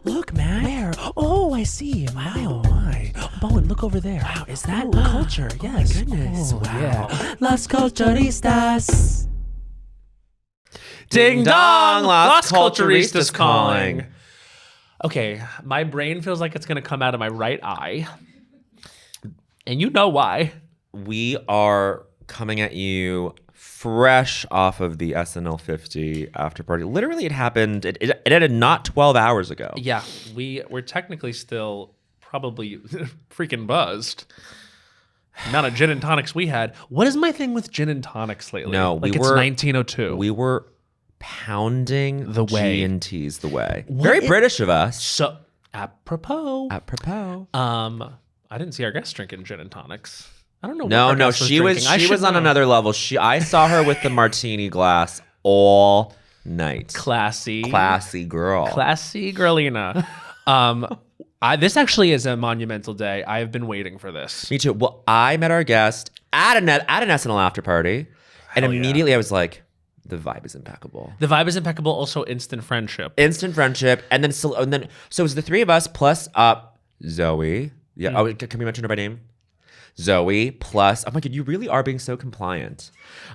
Look, man. Where? Oh, I see. My, oh, my. Bowen, look over there. Wow, is that culture? Yes. My goodness. Oh, Wow. Yeah. Las Culturistas. Ding dong, Las Culturistas calling. Okay, my brain feels like it's going to come out of my right eye. And you know why. We are coming at you fresh off of the SNL 50 after party. Literally, it happened. It ended not 12 hours ago. Yeah, we're technically still probably freaking buzzed. The amount of gin and tonics we had. What is my thing with gin and tonics lately? No, like it's 1902. We were pounding The way. G&Ts the way. What Very is- British of us. So apropos. Apropos. I didn't see our guest drinking gin and tonics. I don't know. No, what our guest she was drinking. I she should was on know. another level. I saw her with the martini glass all night. Classy girl. Classy girlina. This actually is a monumental day. I have been waiting for this. Me too. Well, I met our guest at an SNL after party, and Hell yeah. immediately I was like, the vibe is impeccable. The vibe is impeccable. Also, instant friendship. Instant friendship, and then so it was the three of us plus Zoe. Yeah. Oh, can we mention her by name? Zoe plus. Oh my god, you really are being so compliant.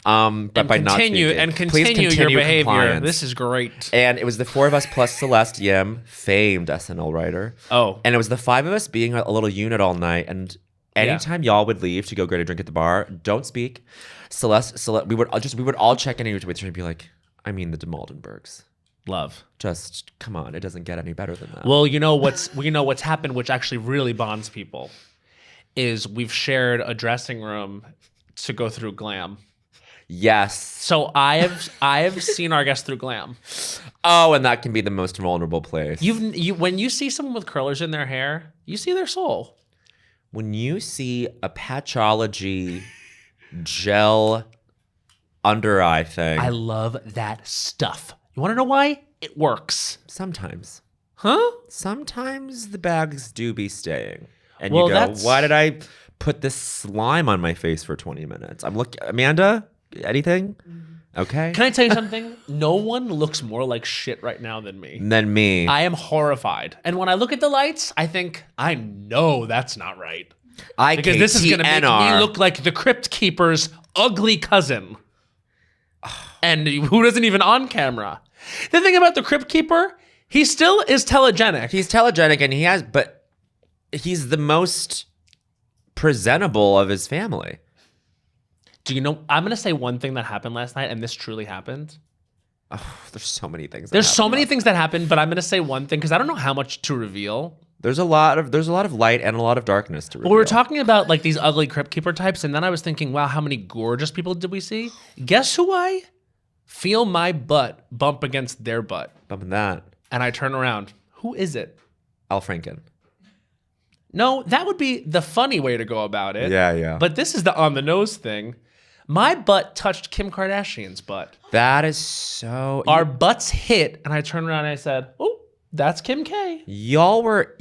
But and by not continue speaking. and Please continue your behavior. compliance. This is great. And it was the four of us plus Celeste Yim, famed SNL writer. Oh. And it was the five of us being a little unit all night. And anytime y'all would leave to go get a drink at the bar, don't speak. Celeste, we would all check in with each other and be like, I mean the Dimoldenbergs. Love. Just come on, it doesn't get any better than that. Well, you know what's happened, which actually really bonds people, is we've shared a dressing room to go through glam. Yes. So I have seen our guests through glam. Oh, and that can be the most vulnerable place. When you see someone with curlers in their hair, you see their soul. When you see a Patchology gel under eye thing. I love that stuff. You want to know why? It works. Sometimes. Huh? Sometimes the bags do be staying. And Well, you go, that's- why did I put this slime on my face for 20 minutes? I'm looking, Amanda, anything? Okay. Can I tell you something? No one looks more like shit right now than me. Than me. I am horrified. And when I look at the lights, I think, I know that's not right. Because this is going to make me look like the Crypt Keeper's ugly cousin. And who isn't even on camera. The thing about the Crypt Keeper, he still is telegenic. He's telegenic and but he's the most presentable of his family. Do you know, I'm going to say one thing that happened last night, and this truly happened. Oh, there's so many things. There's so many things that happened, but I'm going to say one thing because I don't know how much to reveal. There's a lot of light and a lot of darkness to reveal. Well, we were talking about like these ugly Crypt Keeper types, and then I was thinking, wow, how many gorgeous people did we see? Guess who I feel my butt bump against their butt? Bumping that. And I turn around. Who is it? Al Franken. No, that would be the funny way to go about it. Yeah. But this is the on the nose thing. My butt touched Kim Kardashian's butt. That is so... Our butts hit, and I turned around and I said, oh, that's Kim K. Y'all were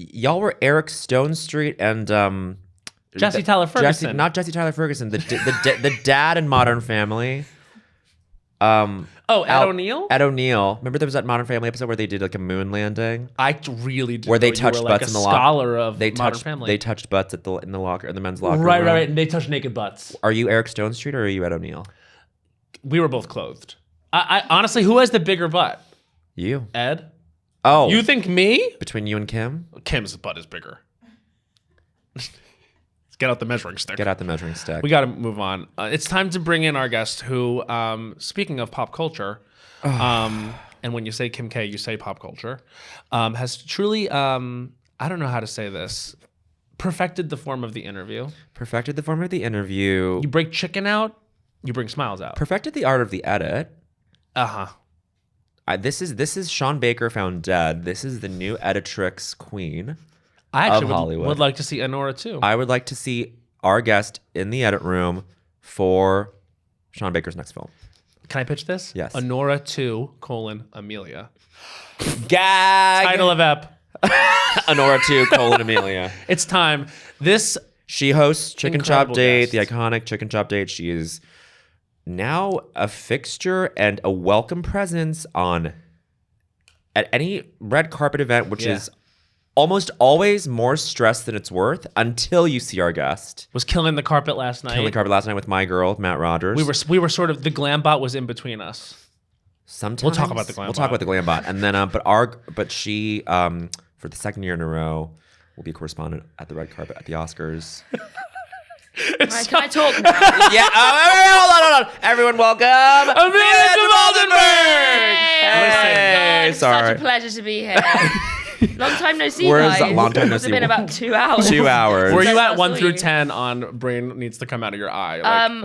Eric Stone Street and Jesse Tyler Ferguson. Not Jesse Tyler Ferguson. The dad in Modern Family. Ed O'Neill? Ed O'Neill. Remember there was that Modern Family episode where they did like a moon landing? I really did. Where they know you touched were like butts a in the locker. scholar of They Modern touched Family. They touched butts in the men's locker Right, room. right. And they touched naked butts. Are you Eric Stone Street or are you Ed O'Neill? We were both clothed. I honestly, who has the bigger butt? You. Ed? Oh. You think me? Between you and Kim? Kim's butt is bigger. Let's get out the measuring stick. Get out the measuring stick. We got to move on. It's time to bring in our guest who, speaking of pop culture, and when you say Kim K, you say pop culture, has truly, I don't know how to say this, perfected the form of the interview. Perfected the form of the interview. You break chicken out, you bring smiles out. Perfected the art of the edit. Uh-huh. This is Sean Baker found dead. This is the new editrix queen. I actually Hollywood. would like to see Honora too. I would like to see our guest in the edit room for Sean Baker's next film. Can I pitch this? Yes. Honora 2, Amelia. Gag! Title of ep. Honora 2, Amelia. It's time. This She hosts Chicken Chop Incredible Date, guest. the iconic Chicken Chop Date. She is now a fixture and a welcome presence on at any red carpet event, which is almost always more stress than it's worth until you see our guest. Was killing the carpet last night. Killing the carpet last night with my girl, Matt Rogers. We were sort of, the glam bot was in between us. Sometimes we'll talk about the glam bot. We'll talk about the glam bot, and then but she for the second year in a row will be a correspondent at the red carpet at the Oscars. Right, can I talk now? Yeah. Hold on. Everyone, welcome Amelia Dimoldenberg. Hey, It's sorry. such a pleasure to be here. Long time no see, Where's guys. long time no It's see? been about 2 hours. 2 hours. Were you Since I at 1 saw through you. 10 on brain needs to come out of your eye? I'm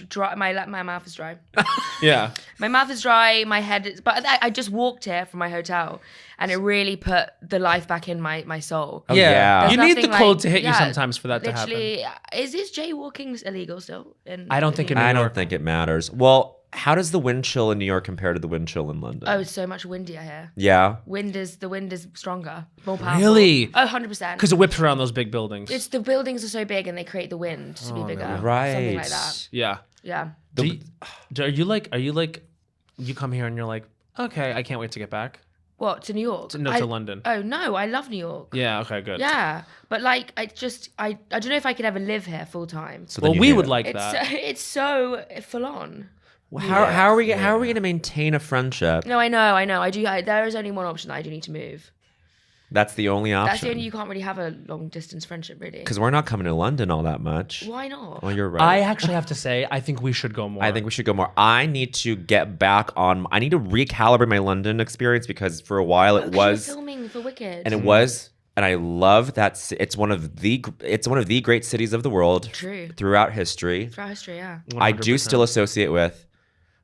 dry. My mouth is dry. Yeah. My mouth is dry. My head is. But I just walked here from my hotel, and it really put the life back in my soul. Oh, yeah. There's You need the nothing cold like- to hit you yeah, sometimes for that to happen. Literally, is jaywalking illegal still? I don't think in New I York. don't think it matters. Well, how does the wind chill in New York compare to the wind chill in London? Oh, it's so much windier here. Yeah. The wind is stronger, more powerful. Really? Oh, 100%. Because it whips around those big buildings. It's the buildings are so big and they create the wind to be bigger. Right. Something like that. Yeah. Yeah. Are you like, you come here and you're like, okay, I can't wait to get back? What, to New York? No, to London. Oh, no, I love New York. Yeah, okay, good. Yeah. But like, I don't know if I could ever live here full time. So then Well, you we hate would it. like It's that. it's so full on. Well, how are we going to maintain a friendship? No, I know. There is only one option that I do need to move. That's the only option. That's the only, you can't really have a long distance friendship, really. Because we're not coming to London all that much. Why not? Well, you're right. I actually have to say, I think we should go more. I think we should go more. I need to get back on. I need to recalibrate my London experience because for a while it was You're filming for Wicked. and it was, and I love that it's one of the great cities of the world. True. Throughout history. Throughout history, yeah. 100%. I do still associate with.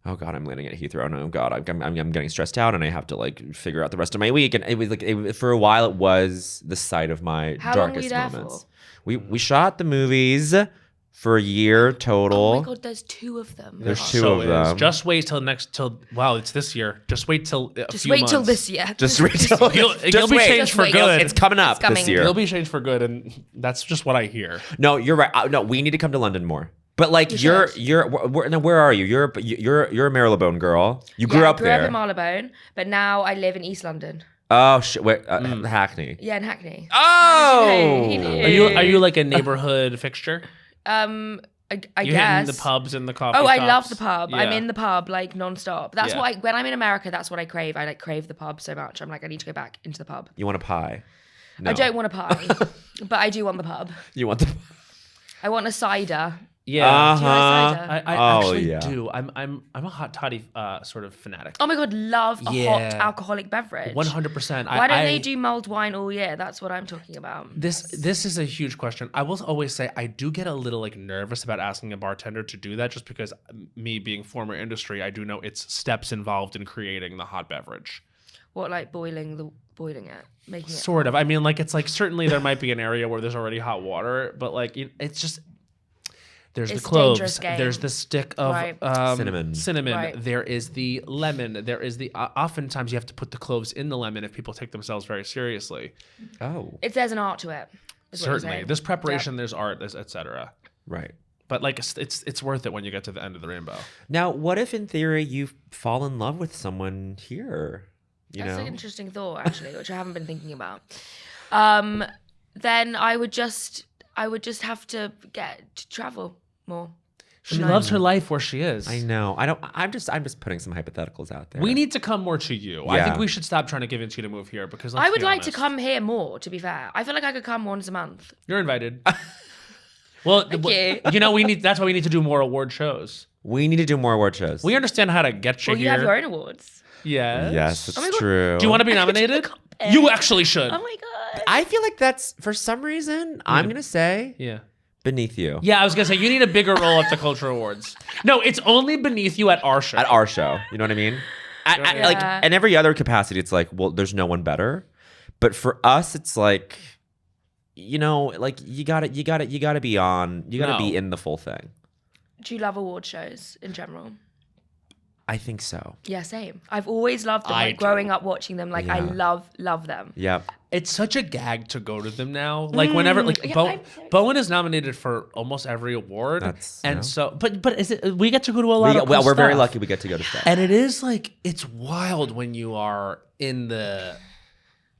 Oh God, I'm landing at Heathrow. No, God, I'm getting stressed out, and I have to like figure out the rest of my week. And it was like for a while, it was the site of my How long were darkest you there moments. for? We shot the movies for a year total. Oh my God, there's 2 of them. There's two So of it is. them. Just wait wow, it's this year. Just wait till a Just few wait months. till this year. Just wait till You'll just be wait. changed for wait. good. It's coming up It's coming. this year. You'll be changed for good, and that's just what I hear. No, you're right. No, we need to come to London more. But like You where are you? You're a Marylebone girl. You grew up I grew there. up in Marylebone, but now I live in East London. Oh shit! Wait, Hackney. Yeah, in Hackney. Oh, He knew. Are you like a neighborhood fixture? I You guess. hitting the pubs and the coffee Oh, I shops? love the pub. I'm Yeah. in the pub like nonstop. That's Yeah. what when I'm in America, that's what I crave. I like crave the pub so much. I'm like, I need to go back into the pub. You want a pie? No. I don't want a pie, but I do want the pub. You want the? I want a cider. Yeah. Uh-huh. Do you like cider? I Oh, actually yeah. do. I'm a hot toddy sort of fanatic. Oh my God, love a Yeah. hot alcoholic beverage. 100%. Why don't they do mulled wine all year? That's what I'm talking about. This is a huge question. I will always say I do get a little like nervous about asking a bartender to do that, just because me being former industry, I do know it's steps involved in creating the hot beverage. What, like boiling it, making it. Sort of. I mean, like it's like certainly there might be an area where there's already hot water, but like it's just. There's It's the a cloves. dangerous game. There's the stick of Right. Cinnamon. Right. There is the lemon. There is the. Oftentimes you have to put the cloves in the lemon if people take themselves very seriously. Oh, There's an art to it. is what you're Certainly, saying. there's preparation. There's art. There's etc. right. But like it's worth it when you get to the end of the rainbow. Now, what if in theory you fall in love with someone here? That's an interesting thought, actually, which I haven't been thinking about. Then I would just have to get to travel more. She loves her life where she is. I know. I don't. I'm just putting some hypotheticals out there. We need to come more to you. I Yeah. think we should stop trying to convince you to move here because let's I would be like to honest. come here more, to be fair. I feel like I could come once a month. You're invited. Well, you. you know, that's why we need to do more award shows. We need to do more award shows. We understand how to get you Well, you here. have your own awards. Yes. Yes, it's my God. true. Do you want to be nominated? You actually should. Oh my God. I feel like that's for some reason. I'm gonna say Yeah. beneath you. Yeah, I was gonna say you need a bigger role at the Culture Awards. No, it's only beneath you at our show. At our show, you know what I mean? Like Yeah. in every other capacity, it's like, well, there's no one better. But for us, it's like, you know, like you gotta be on. You gotta No. be in the full thing. Do you love award shows in general? I think so. Yeah, same. I've always loved them. Like growing up watching them, like I love them. Yeah. It's such a gag to go to them now. Like whenever, like Bowen is nominated for almost every award, but is it? We get to go to a lot of. We're very lucky we get to go to stuff, and it is like it's wild when you are in the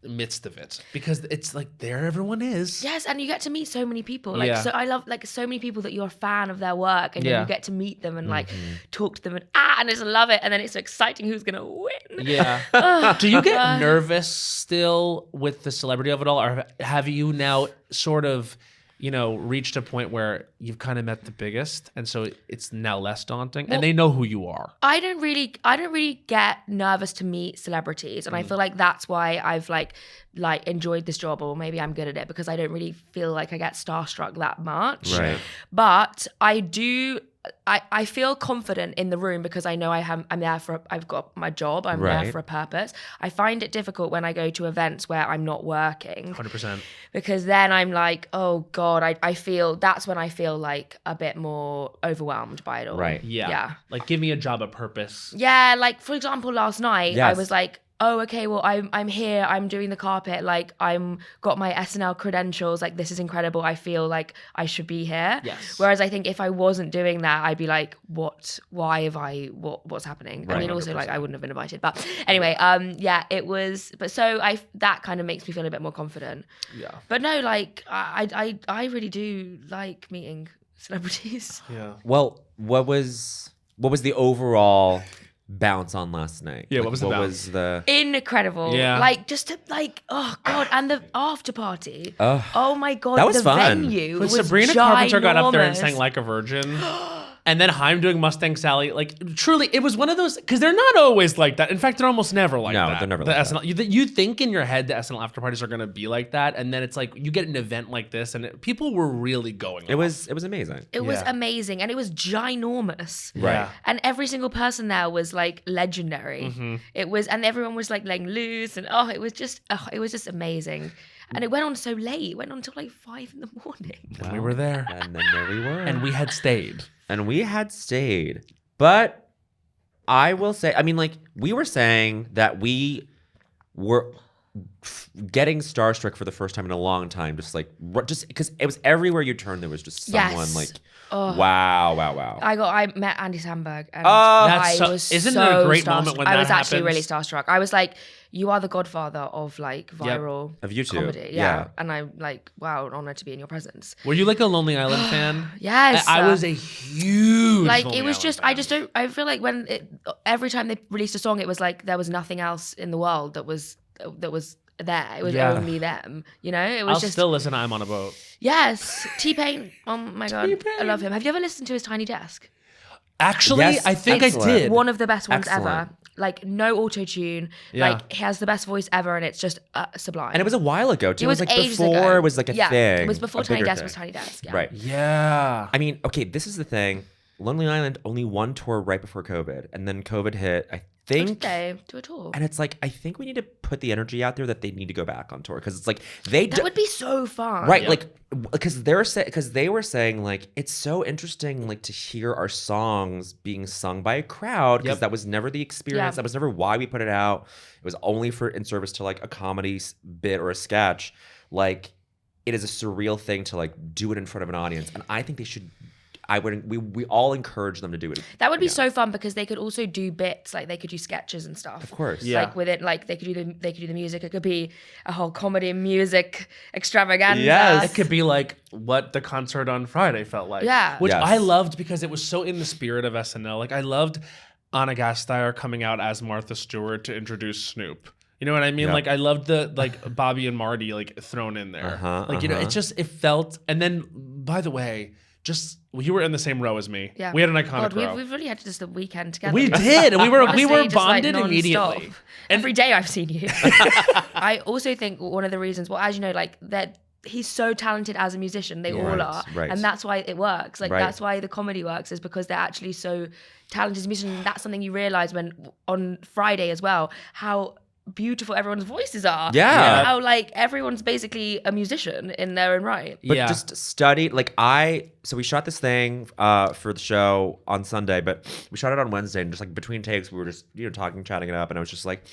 midst of it because it's like there everyone is. Yes, and you get to meet so many people. Like so, I love like so many people that you're a fan of their work, and then you get to meet them and like talk to them and I just love it. And then it's so exciting who's gonna win. Yeah. Do you get nervous still with the celebrity of it all, or have you now sort of, reached a point where you've kind of met the biggest, and so it's now less daunting, and they know who you are? I don't really get nervous to meet celebrities, and I feel like that's why I've like enjoyed this job, or maybe I'm good at it because I don't really feel like I get starstruck that much. Right. But I do. I feel confident in the room because I know I'm there I've got my job. I'm there for a purpose. I find it difficult when I go to events where I'm not working. 100%. Because then I'm like, oh God, that's when I feel like a bit more overwhelmed by it all. Right. Yeah. Like give me a job of purpose. Yeah. Like for example, last night I was like, oh, okay, well, I'm here, I'm doing the carpet, like I'm got my SNL credentials, like this is incredible, I feel like I should be here. Yes. Whereas I think if I wasn't doing that, I'd be like, what's happening? Right. I mean, also 100%. Like I wouldn't have been invited. But anyway, it was, but so that kind of makes me feel a bit more confident. Yeah. But no, like I really do like meeting celebrities. Yeah. Well, what was the overall bounce on last night? Yeah, what was the incredible? Yeah, like just to oh God, and the after party. Oh my God, that was fun. Venue when was Sabrina ginormous. Carpenter got up there and sang Like a Virgin. And then Haim doing Mustang Sally, like truly, it was one of those, because they're not always like that. In fact, they're almost never like that. No, they're never the like SNL, that. You think in your head the SNL after parties are going to be like that, and then it's like you get an event like this, and people were really going. It was amazing. It was amazing, and it was ginormous. Right. And every single person there was like legendary. Mm-hmm. It was, and everyone was like laying loose, and it was just amazing. And it went on so late. It went on until like 5 a.m. And we were there. And then there we were. And we had stayed. But I will say, I mean, like, we were saying that we were getting starstruck for the first time in a long time. Just because it was everywhere you turned, there was just someone like, wow. I met Andy Samberg. And isn't it a great moment when that happens? I was actually really starstruck. I was like, you are the godfather of like viral of YouTube comedy. Yeah. And I'm like, wow, an honor to be in your presence. Were you like a Lonely Island fan? Yes. I was a huge like Lonely it was Island just fan. I feel like every time they released a song, it was like there was nothing else in the world that was there. It was only them. You know, it was I'll still listen to I'm on a Boat. Yes. T-Pain. Oh my God. T-Pain. I love him. Have you ever listened to his Tiny Desk? Actually, yes, I think I did. One of the best ones Excellent. ever. Like no auto-tune. Yeah. Like he has the best voice ever, and it's just sublime. And it was a while ago too. It was like ages before ago. it was like a thing. It was before a Tiny bigger Desk thing. was Tiny Desk. Yeah. Right. Yeah. I mean, okay, this is the thing. Lonely Island only one tour right before COVID, and then COVID hit. I think. Did they do a tour? And it's like, I think we need to put the energy out there that they need to go back on tour, because it's like that would be so fun. Right, like because they were saying like it's so interesting like to hear our songs being sung by a crowd, because that was never the experience. Yeah. That was never why we put it out. It was only in service to like a comedy bit or a sketch. Like it is a surreal thing to like do it in front of an audience, and I think they should. We all encourage them to do it. That would be so fun, because they could also do bits, like they could do sketches and stuff. Of course. Yeah. Like with it, like they could do the music. It could be a whole comedy music extravaganza. Yes. It could be like what the concert on Friday felt like. Yeah. Which Yes. I loved, because it was so in the spirit of SNL. Like I loved Anna Gasteyer coming out as Martha Stewart to introduce Snoop. You know what I mean? Yeah. Like I loved the like Bobby and Marty like thrown in there. You know, it felt. And then, by the way, you were in the same row as me. Yeah. We had an iconic row. We've really had just a weekend together. We did. And we were Honestly, just, bonded like, immediately. non-stop. Every day I've seen you. I also think one of the reasons, well, as you know, like that he's so talented as a musician. They all are. Right. And that's why it works. Like Right. that's why the comedy works, is because they're actually so talented as musicians. And that's something you realize when on Friday as well, how beautiful everyone's voices are. Yeah. How like everyone's basically a musician in their own right. But just studied, like so we shot this thing for the show on Sunday, but we shot it on Wednesday, and just like between takes, we were just, talking, chatting it up, and I was just like,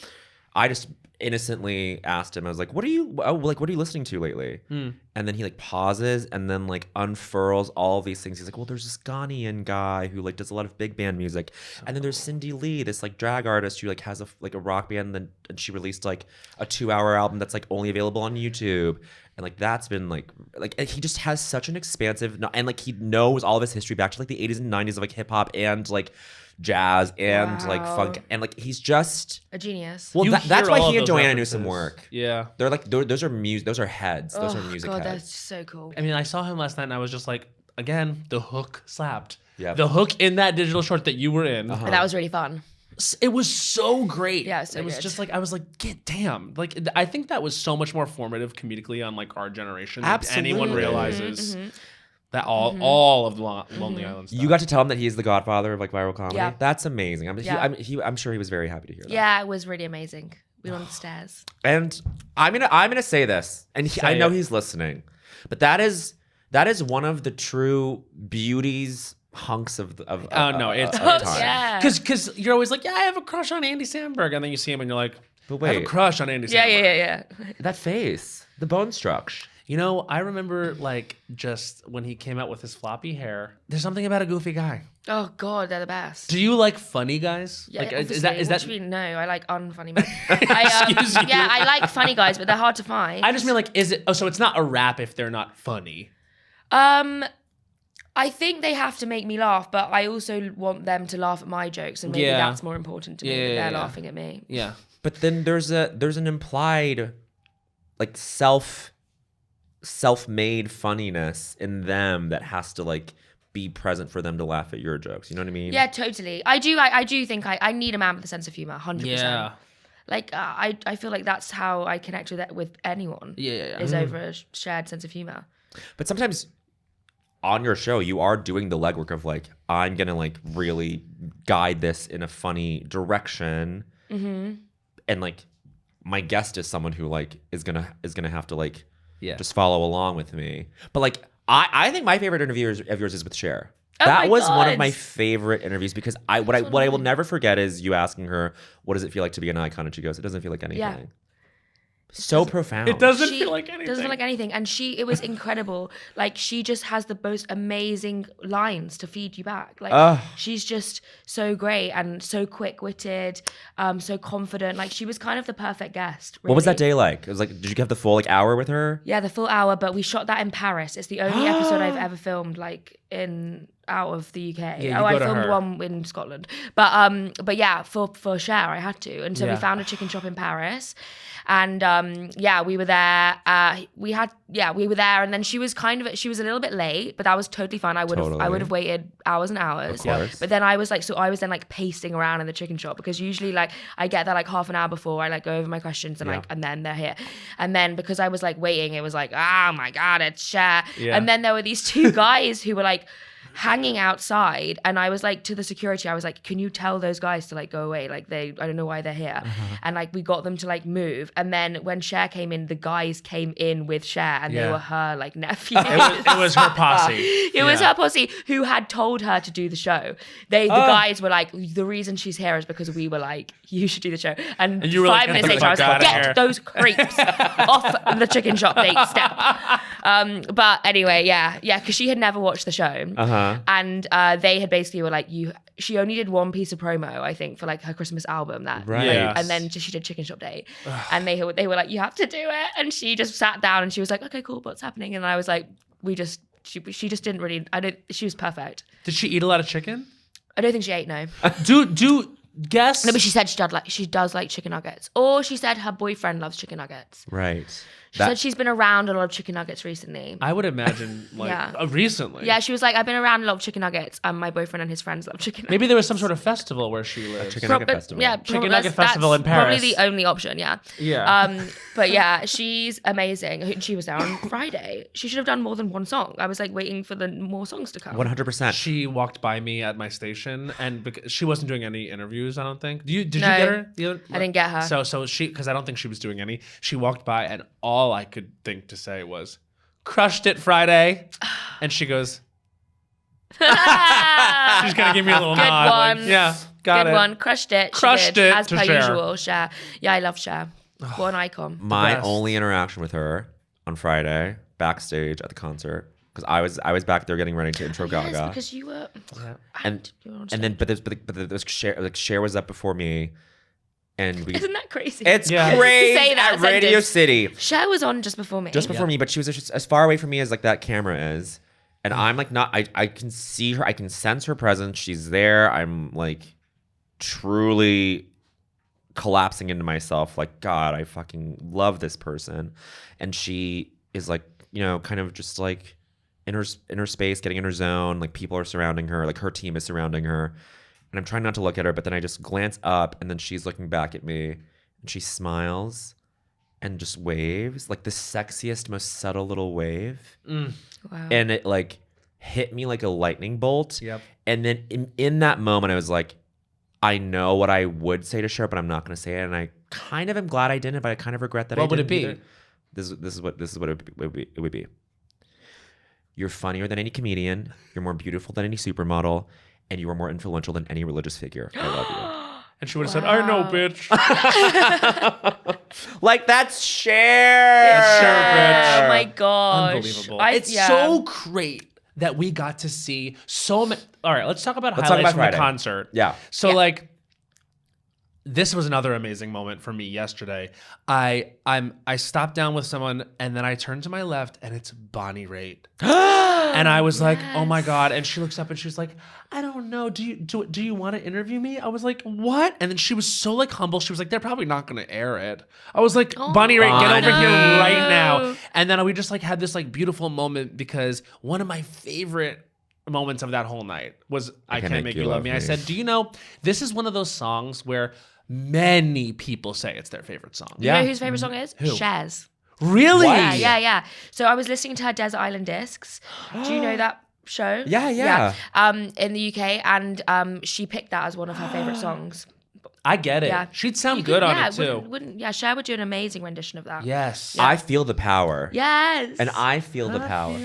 I just innocently asked him, I was like, what are you listening to lately? And then he like pauses and then like unfurls all these things. He's like, well, there's this Ghanaian guy who like does a lot of big band music. And then there's Cindy Lee, this like drag artist who like has a rock band, and she released like a 2-hour album that's like only available on YouTube. And like that's been like he just has such an expansive, and like he knows all of his history back to like the 80s and 90s of like hip hop and like jazz and like funk, and like he's just a genius. Well, that's why he and Joanna knew some work. Yeah, they're like those are heads. Those are music God, heads. that's so cool. I mean, I saw him last night, and I was just like, again, the hook slapped. Yeah, the hook in that digital short that you were in. And that was really fun. It was so great. Yeah, so it was good. just like, I was like, get damn. Like, I think that was so much more formative comedically on like our generation than anyone realizes. That all of the Lonely Island stuff. You got to tell him that he's the godfather of like viral comedy. Yeah. That's amazing. I'm sure he was very happy to hear that. Yeah, it was really amazing. We were on the stairs. And I'm gonna say this, and I know he's listening, but that is one of the true beauties. Hunks of it's yeah, because you're always like, yeah, I have a crush on Andy Samberg, and then you see him and you're like, but wait, I have a crush on Andy Samberg. Yeah. That face, the bone structure. I remember like just when he came out with his floppy hair. There's something about a goofy guy. Oh God, they're the best. Do you like funny guys? Yeah, like, is that? What do you mean? No, I like unfunny men. I like funny guys, but they're hard to find. I just mean like, is it? Oh, so it's not a rap if they're not funny. I think they have to make me laugh, but I also want them to laugh at my jokes, and maybe that's more important to me that they're laughing at me. Yeah. But then there's an implied like self-made funniness in them that has to like be present for them to laugh at your jokes. You know what I mean? Yeah, totally. I do think I need a man with a sense of humor, 100%. Yeah. Like I feel like that's how I connect with anyone. Yeah. Is over a shared sense of humor. But sometimes on your show, you are doing the legwork of like, I'm gonna like really guide this in a funny direction, and like my guest is someone who like is gonna have to like just follow along with me. But like I think my favorite interview of yours is with Cher. That was one of my favorite interviews because what I will never forget is you asking her, what does it feel like to be an icon? And she goes, it doesn't feel like anything. Yeah. So profound. It doesn't feel like anything. Doesn't feel like anything. And it was incredible. Like, she just has the most amazing lines to feed you back. Like, she's just so great and so quick-witted, so confident. Like, she was kind of the perfect guest, really. What was that day like? It was like, did you have the full like hour with her? Yeah, the full hour, but we shot that in Paris. It's the only episode I've ever filmed, like, out of the UK. I filmed one in Scotland. But yeah, for Cher, I had to. And so we found a chicken shop in Paris. And we were there. We were there, and then she was a little bit late, but that was totally fine. I would have waited hours and hours. Of course. But then I was then pacing around in the chicken shop because usually like I get there like half an hour before. I like go over my questions and then they're here. And then because I was like waiting, it was like, oh my God, it's Cher. Yeah. And then there were these two guys who were like hanging outside, and I was like to the security, I was like, can you tell those guys to like go away? Like I don't know why they're here. And like we got them to like move, and then when Cher came in, the guys came in with Cher, and they were her like nephew. It was her posse. It was her posse who had told her to do the show. The guys were like, the reason she's here is because we were like, you should do the show. And you were 5 minutes later, I was like, get those creeps off the chicken shop date step. But anyway, because she had never watched the show. And they had basically were like, she only did one piece of promo, I think, for like her Christmas album and then she did Chicken Shop Day. And they were like, you have to do it. And she just sat down and she was like, okay, cool, what's happening? And I was like, she just didn't really, she was perfect. Did she eat a lot of chicken? I don't think she ate, no. Do guess? No, but she said she does like chicken nuggets. Or she said her boyfriend loves chicken nuggets. Right. She said she's been around a lot of chicken nuggets recently. I would imagine, recently. Yeah, she was like, I've been around a lot of chicken nuggets. My boyfriend and his friends love chicken nuggets. Maybe there was some sort of festival where she lived. A chicken nugget festival. Yeah, chicken nugget festival in Paris. Probably the only option, yeah. Yeah. But yeah, she's amazing. She was there on Friday. She should have done more than one song. I was like waiting for more songs to come. 100%. She walked by me at my station, and because she wasn't doing any interviews interviews. I don't think. Did you get her? I didn't get her. So she, because I don't think she was doing any. She walked by and all I could think to say was, "Crushed it Friday," and she goes. She's gonna give me a little nod. Good one. Like, yeah, got Good it. one. Crushed it. Crushed it. As to per Cher. usual. Cher. Yeah, I love Cher. What an icon. My best. only interaction with her on Friday backstage at the concert, because I was back there getting ready to intro Gaga. Yes, because you were. And then but Cher, like Cher was up before me, and we. Isn't that crazy? It's Yeah. crazy To say that at Radio sentence. City. Cher was on just before me. Just before me, but she was just as far away from me as like that camera is. And I'm like not I can see her, I can sense her presence. She's there. I'm like truly collapsing into myself, like, God, I fucking love this person. And she is like, you know, kind of just like in her space, getting in her zone, like people are surrounding her, like her team is surrounding her. And I'm trying not to look at her, but then I just glance up and then she's looking back at me and she smiles and just waves, like the sexiest, most subtle little wave. Wow. And it like hit me like a lightning bolt. Yep. And then in that moment, I was like, I know what I would say to Cher, but I'm not going to say it. And I kind of am glad I didn't, but I kind of regret that I didn't. What would it be? Either. This is what it would be. You're funnier than any comedian. You're more beautiful than any supermodel. And you are more influential than any religious figure. I love you. And she would have said, "I know, bitch." Like, that's Cher. That's Cher, bitch. Oh my gosh. Unbelievable. It's yeah. so great that we got to see so many. All right, let's talk about Let's highlights talk about from Friday. the concert. Yeah. So Yeah. like, this was another amazing moment for me yesterday. I stopped down with someone and then I turned to my left and it's Bonnie Raitt. And I was like, oh my God. And she looks up and she's like, I don't know. Do you want to interview me? I was like, what? And then she was so like humble. She was like, they're probably not going to air it. I was like, Bonnie Raitt, get over here right now. And then we just like had this like beautiful moment because one of my favorite moments of that whole night was I Can't Make You Love Me. I said, do you know, this is one of those songs where many people say it's their favorite song. You know whose favorite song it is? Who? Cher's. Really? Yeah. So I was listening to her Desert Island Discs. Do you know that show? Yeah. In the UK, and she picked that as one of her favorite songs. I get it. Yeah. She'd sound good on it too. Wouldn't Cher would do an amazing rendition of that. Yes. I feel the power. Yes. And I feel the power.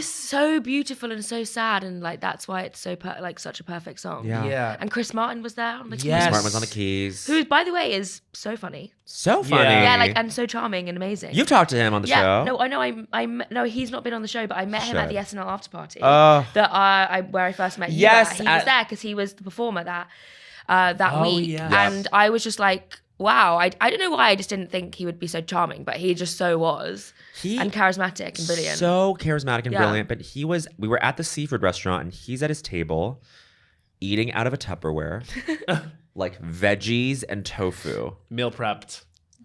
So beautiful and so sad, and like that's why it's so like such a perfect song. Yeah. And Chris Martin was there on the keys. Yes. Smart was on the keys. Who, by the way, is so funny. So funny. Yeah, like and so charming and amazing. You've talked to him on the show. No, I know. No, he's not been on the show, but I met him at the SNL after party. Oh. Where I first met you. Yes, He was there because he was the performer that week, yeah. and I was just like, wow. I don't know why I just didn't think he would be so charming, but he just so was. And charismatic and brilliant. So charismatic and brilliant. But we were at the seafood restaurant and he's at his table eating out of a Tupperware, like veggies and tofu. Meal prepped.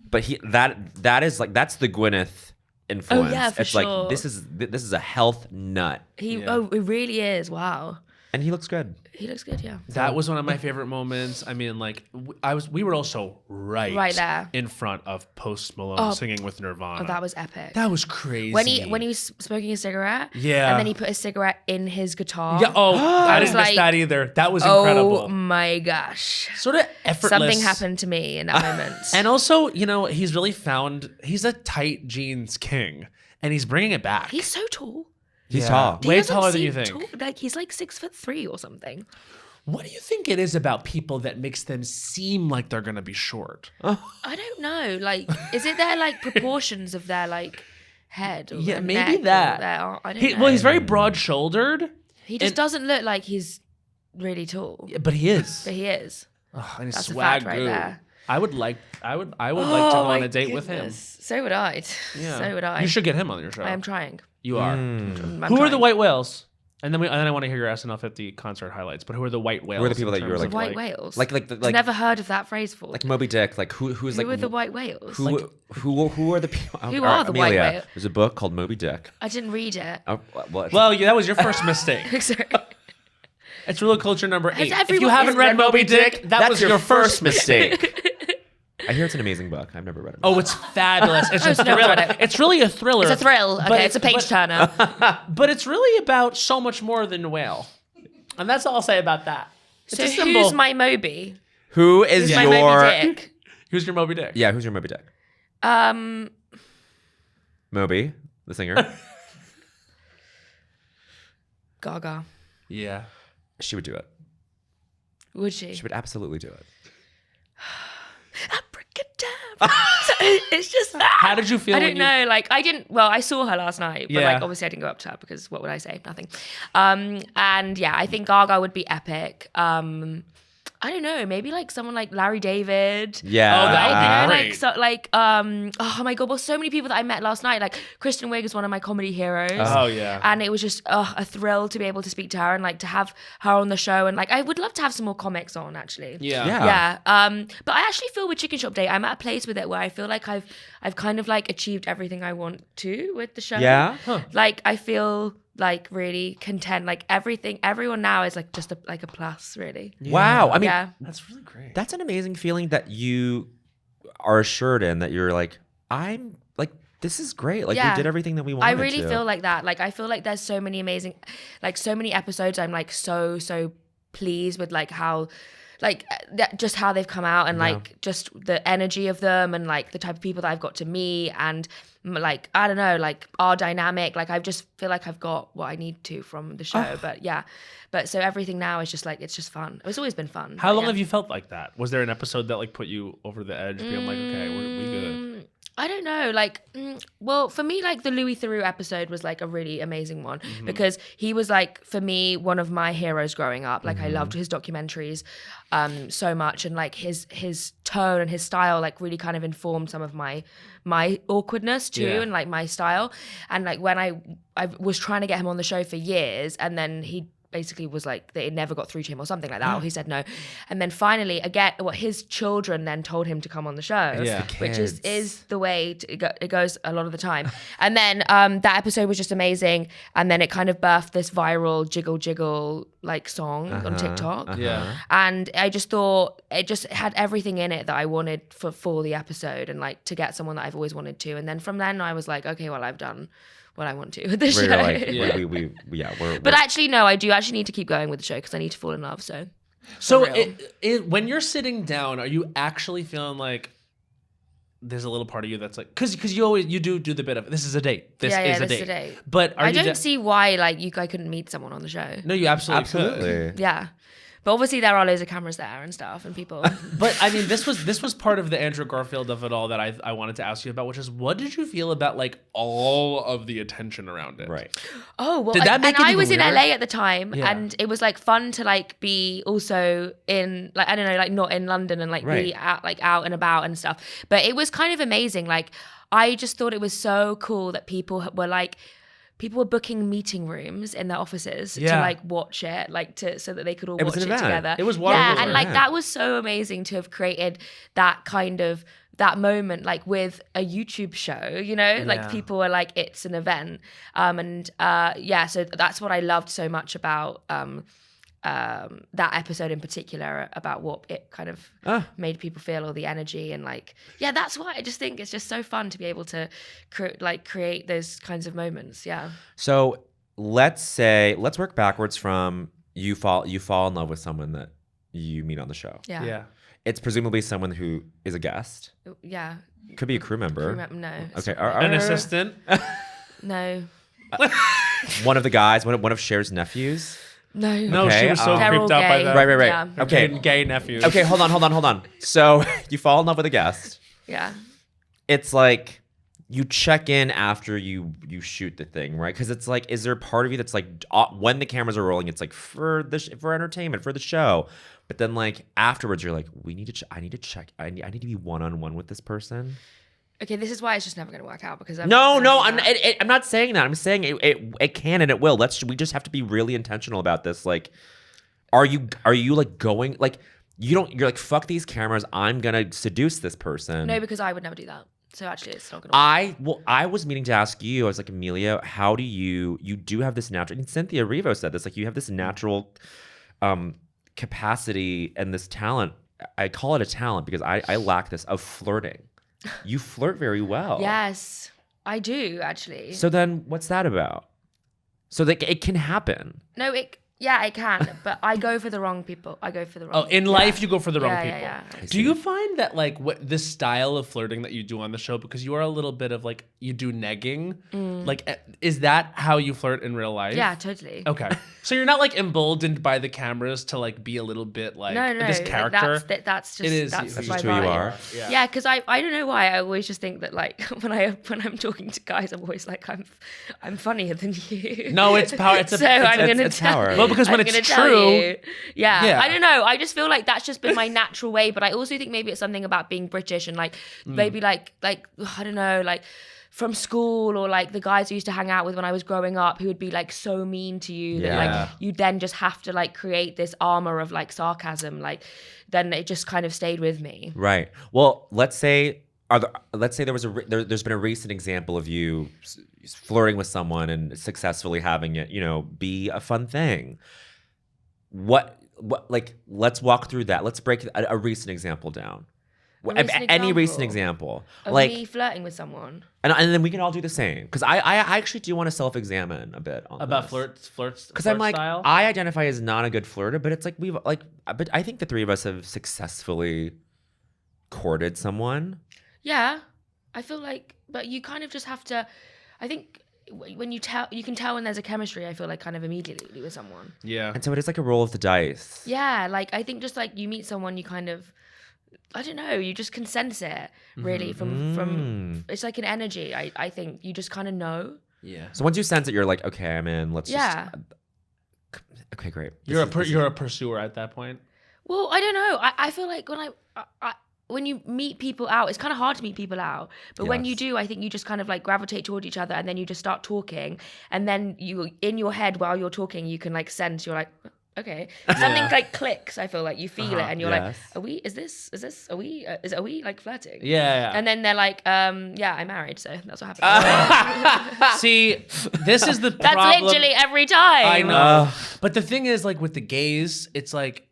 But that is like, that's the Gwyneth influence. Oh, yeah, for it's sure. like, this is a health nut. It really is. Wow. And he looks good. He looks good, yeah. That was one of my favorite moments. I mean, like, we were also right there in front of Post Malone singing with Nirvana. Oh, that was epic. That was crazy. When he was smoking a cigarette, yeah, and then he put his cigarette in his guitar. Yeah. Oh, I didn't miss that either. That was incredible. Oh my gosh. Sort of effortless. Something happened to me in that moment. And also, you know, he's a tight jeans king, and he's bringing it back. He's so tall. He's tall. Way taller than you think. Like he's like 6'3" or something. What do you think it is about people that makes them seem like they're gonna be short? I don't know. Like, is it their like proportions of their like head? Or Yeah, their maybe neck that. I don't know. Well, he's very broad-shouldered. He just doesn't look like he's really tall. Yeah, but he is. But he is. Oh, and his That's a swag fact right there. I would like to go on a date with him. So would I. Yeah. So would I. You should get him on your show. I am trying. You are. I'm Who are the trying. white whales? And then I want to hear your SNL 50 concert highlights. But who are the white whales? Who are the people in that you were terms like- of, White whales. Like I've never heard of that phrase before. like Moby Dick. Like who's like Who are the white whales? who are the people? Who are the white Amelia, whale? There's a book called Moby Dick. I didn't read it. Oh, Well, yeah, that was your first mistake. Sorry. It's Real Culture number 8. If you everyone- haven't is read Moby Dick, that was your first mistake. I hear it's an amazing book. I've never read it. Oh, it's fabulous. It's a I've never thriller. read it. It's really a thriller. It's a thrill. But Okay, it's a page turner. But it's really about so much more than a whale. And that's all I'll say about that. So who's my Moby? Who's my Moby Dick? Who's your Moby Dick? Yeah, who's your Moby Dick? Moby, the singer. Gaga. Yeah. She would do it. Would she? She would absolutely do it. Abracadabra. It's just. How did you feel? I don't know. Like I didn't. Well, I saw her last night, but like obviously I didn't go up to her because what would I say? Nothing. And yeah, I think Gaga would be epic. I don't know, maybe like someone like Larry David. Yeah. Oh, that would be great. Oh my God, well, so many people that I met last night. Like Kristen Wiig is one of my comedy heroes. Oh yeah. And it was just a thrill to be able to speak to her and like to have her on the show. And like I would love to have some more comics on actually. Yeah. But I actually feel with Chicken Shop Day, I'm at a place with it where I feel like I've kind of like achieved everything I want to with the show. Yeah. Huh. Like I feel like really content, like everyone now is like just a plus really. Wow. I mean, that's really great. That's an amazing feeling that you are assured in, that you're like, I'm like, this is great. Like we did everything that we wanted to. I really feel like that. Like I feel like there's so many amazing, like so many episodes I'm like so pleased with like how just how they've come out and like just the energy of them and like the type of people that I've got to meet and like I don't know, like our dynamic, like I just feel like I've got what I need to from the show. But so everything now is just like it's just fun. It's always been fun. How long have you felt like that? Was there an episode that like put you over the edge being like, okay, we good? I don't know, like, well, for me, like the Louis Theroux episode was like a really amazing one because he was like, for me, one of my heroes growing up. Like I loved his documentaries so much, and like his tone and his style like really kind of informed some of my awkwardness too, and like my style. And like when I was trying to get him on the show for years, and then he basically was like that it never got through to him or something like that, or he said no, and then finally again his children then told him to come on the show, which is the way it goes a lot of the time. And then that episode was just amazing, and then it kind of birthed this viral jiggle jiggle like song on TikTok. And I just thought it just had everything in it that I wanted for the episode, and like to get someone that I've always wanted to. And then from then I was like, okay, well, I've done what I want to with the show. Like, but actually, no, I do actually need to keep going with the show because I need to fall in love. So when you're sitting down, are you actually feeling like there's a little part of you that's like, because you do the bit of this is a date. This is a date. But I don't see why like I couldn't meet someone on the show. No, you absolutely could. Yeah. But obviously there are loads of cameras there and stuff and people. But I mean, this was part of the Andrew Garfield of it all that I wanted to ask you about, which is what did you feel about like all of the attention around it? Right. Oh, well, did that make it I was weird? in LA at the time, and it was like fun to like be also in like I don't know, like not in London and like be out and about and stuff. But it was kind of amazing. Like I just thought it was so cool that people were booking meeting rooms in their offices to like watch it, like so that they could all watch it together. It was wonderful. Yeah, and like that was so amazing to have created that kind of that moment, like with a YouTube show, you know, like people were like, it's an event. So that's what I loved so much about that episode in particular, about what it kind of made people feel, all the energy and like that's why I just think it's just so fun to be able to create those kinds of moments. So let's work backwards from you fall in love with someone that you meet on the show. It's presumably someone who is a guest. Could be a crew member. No. Okay. An assistant. No. One of the guys, one of Cher's nephews. No, she was so creeped out by the right. Yeah. Okay, gay nephews. Okay, hold on. So you fall in love with a guest. Yeah. It's like you check in after you shoot the thing, right? Because it's like, is there a part of you that's like, when the cameras are rolling, it's like for entertainment, for the show, but then like afterwards, you're like, I need to check. I need to be one-on-one with this person. Okay, this is why it's just never going to work out because I'm not saying that. I'm saying it can and it will. We just have to be really intentional about this. Like, are you like going like you're like fuck these cameras? I'm gonna seduce this person. No, because I would never do that. So actually, it's not gonna work. I was meaning to ask you. I was like, Amelia, how do you do have this natural? And Cynthia Erivo said this. Like, you have this natural capacity and this talent. I call it a talent because I lack this of flirting. You flirt very well. Yes, I do actually. So then what's that about? So that it can happen. No, Yeah, I can, but I go for the wrong people. In life, you go for the wrong people. Yeah. Do you find that like this style of flirting that you do on the show, because you are a little bit of like, you do negging, like is that how you flirt in real life? Yeah, totally. Okay, so you're not like emboldened by the cameras to like be a little bit like this character. That's just it is. that's just who you are. Yeah, because I don't know why I always just think that like when I'm talking to guys, I'm always like I'm funnier than you. No, it's power. It's power. Well, because when it's true, yeah, I don't know. I just feel like that's just been my natural way. But I also think maybe it's something about being British and like maybe like I don't know, like from school, or like the guys I used to hang out with when I was growing up who would be like so mean to you that like you then just have to like create this armor of like sarcasm. Like then it just kind of stayed with me. Right. Well, let's say there's been a recent example of you flirting with someone and successfully having it, be a fun thing. What like, let's walk through that. Let's break a recent example down. Any recent example of like me flirting with someone, and then we can all do the same, because I actually do want to self-examine a bit on about this. flirts because I'm like style. I identify as not a good flirter, but it's like but I think the three of us have successfully courted someone. Yeah, I feel like, but you kind of just have to. I think when you can tell when there's a chemistry. I feel like kind of immediately with someone. Yeah, and so it is like a roll of the dice. Yeah, like I think just like you meet someone, you kind of, I don't know, you just can sense it really from it's like an energy. I think you just kind of know. Yeah. So once you sense it, you're like, okay, I'm in. Let's just. Okay, great. You're a pursuer at that point. Well, I don't know. I feel like when you meet people out, it's kind of hard to meet people out. But when you do, I think you just kind of like gravitate toward each other, and then you just start talking. And then you, in your head while you're talking, you can like sense, you're like, okay. Something like clicks, I feel like. You feel it and you're like, are we like flirting? Yeah. And then they're like, yeah, I'm married, so that's what happened. See, this is the problem. That's literally every time. I know. But the thing is, like with the gays, it's like,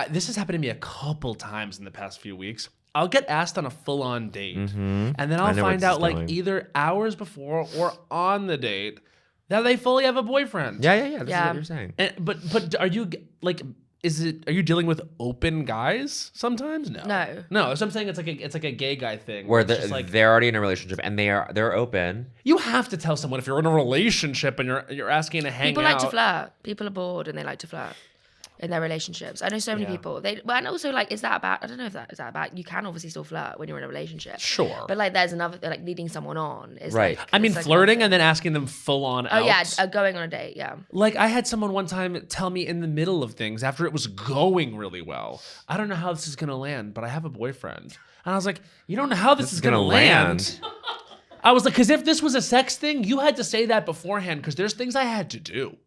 this has happened to me a couple times in the past few weeks. I'll get asked on a full-on date, and then I'll find out like either hours before or on the date that they fully have a boyfriend. Yeah. This is what you're saying. But are you like? Are you dealing with open guys sometimes? No. So I'm saying it's like a gay guy thing where they're already in a relationship and they're open. You have to tell someone if you're in a relationship and you're asking to hang out. People like to flirt. People are bored and they like to flirt in their relationships. I know so many people. And also like, is that bad? I don't know if is that bad. You can obviously still flirt when you're in a relationship. Sure. But like, there's another like leading someone on is right. Like, I mean, flirting and then asking them full on out. Oh yeah, going on a date. Yeah. Like I had someone one time tell me in the middle of things after it was going really well, I don't know how this is gonna land, but I have a boyfriend. And I was like, you don't know how this is gonna land. I was like, because if this was a sex thing, you had to say that beforehand, because there's things I had to do.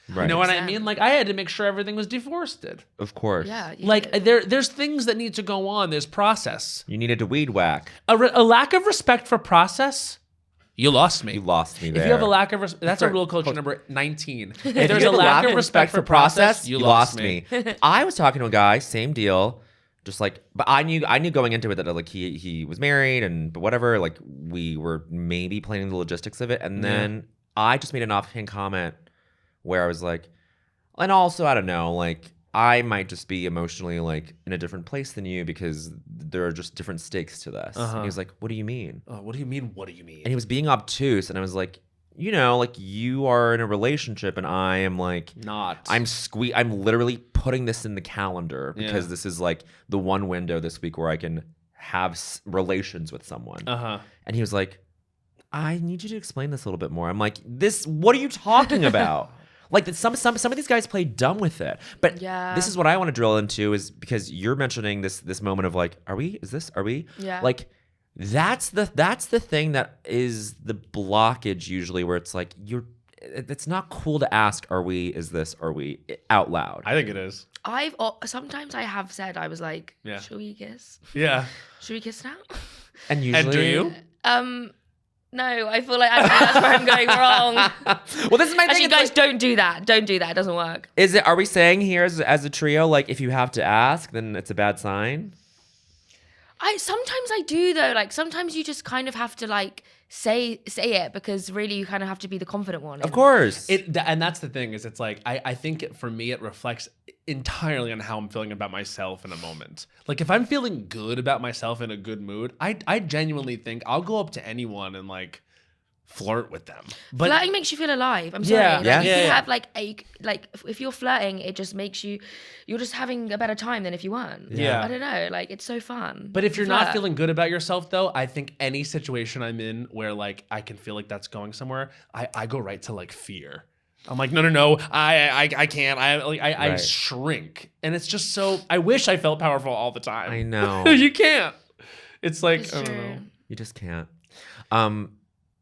Right. You know what I mean? Like I had to make sure everything was deforested. Of course. Yeah. Like there's things that need to go on. There's process. You needed to weed whack. A lack of respect for process. You lost me. You lost me there. If you have a lack of respect, that's a rule culture number 19. If there's a lack of respect for process, you lost me. I was talking to a guy, same deal. Just like, but I knew going into it that like he was married but whatever. Like we were maybe planning the logistics of it, and then I just made an offhand comment where I was like, and also, I don't know, like, I might just be emotionally, like, in a different place than you because there are just different stakes to this. And he was like, what do you mean? What do you mean? What do you mean? And he was being obtuse, and I was like, like, you are in a relationship, and I am, like... Not. I'm literally putting this in the calendar because this is, like, the one window this week where I can have relations with someone. And he was like, I need you to explain this a little bit more. I'm like, what are you talking about? Like some of these guys play dumb with it, but this is what I want to drill into, is because you're mentioning this moment of like, are we? Yeah. Like that's the thing that is the blockage usually, where it's like it's not cool to ask, are we? Is this? Are we? Out loud. I think it is. Sometimes I have said, I was like, should we kiss? Yeah. Should we kiss now? And usually, and do you? No, I feel like that's where I'm going wrong. Well, this is my thing. Actually, guys, don't do that. Don't do that. It doesn't work. Are we saying here as a trio, like, if you have to ask, then it's a bad sign? Sometimes I do though. Like sometimes you just kind of have to like say it because really you kind of have to be the confident one. Of course. And that's the thing is it's like I think for me it reflects entirely on how I'm feeling about myself in a moment. Like if I'm feeling good about myself in a good mood, I genuinely think I'll go up to anyone and like flirt with them. But flirting makes you feel alive. I'm sorry. Yeah, You have like if you're flirting, it just makes you're just having a better time than if you weren't. Yeah. I don't know. Like it's so fun. But if you're not feeling good about yourself though, I think any situation I'm in where like I can feel like that's going somewhere, I go right to like fear. I'm like, no, I can't. I shrink. And it's just so I wish I felt powerful all the time. I know. You can't. It's like It's I don't true. know. You just can't.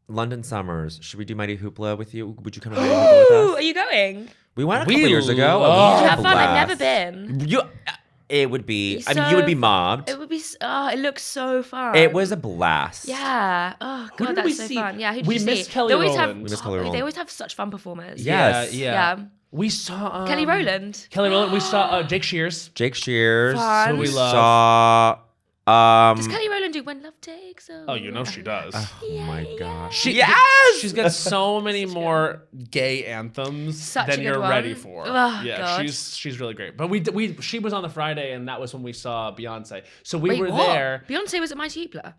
London Summers. Should we do Mighty Hoopla with you? Would you come to Mighty Hoopla with us? Are you going? We went a couple years ago. love- Did you have fun? Blast. I've never been. It would be. I mean, So- you would be mobbed. It would be. It looks so fun. It was a blast. Yeah. Oh Who god, did we that's so see? fun. Yeah. Who did We you see? missed Kelly They always Rowland. have. We missed Kelly They Rowland. always have such fun performers. Yes. Yeah. We saw Kelly Rowland. Kelly Rowland. We saw Jake Shears. Jake Shears. Fun. Who we love. Saw. Does Kelly Rowland do When Love Takes Over? Oh, you know she does. Oh my gosh. She's got so many more gay anthems Such a than good you're one. ready for. Oh, yeah, God. she's really great. But she was on the Friday, and that was when we saw Beyonce. So we Wait, were what? there. Beyonce was at Mighty Hoopla.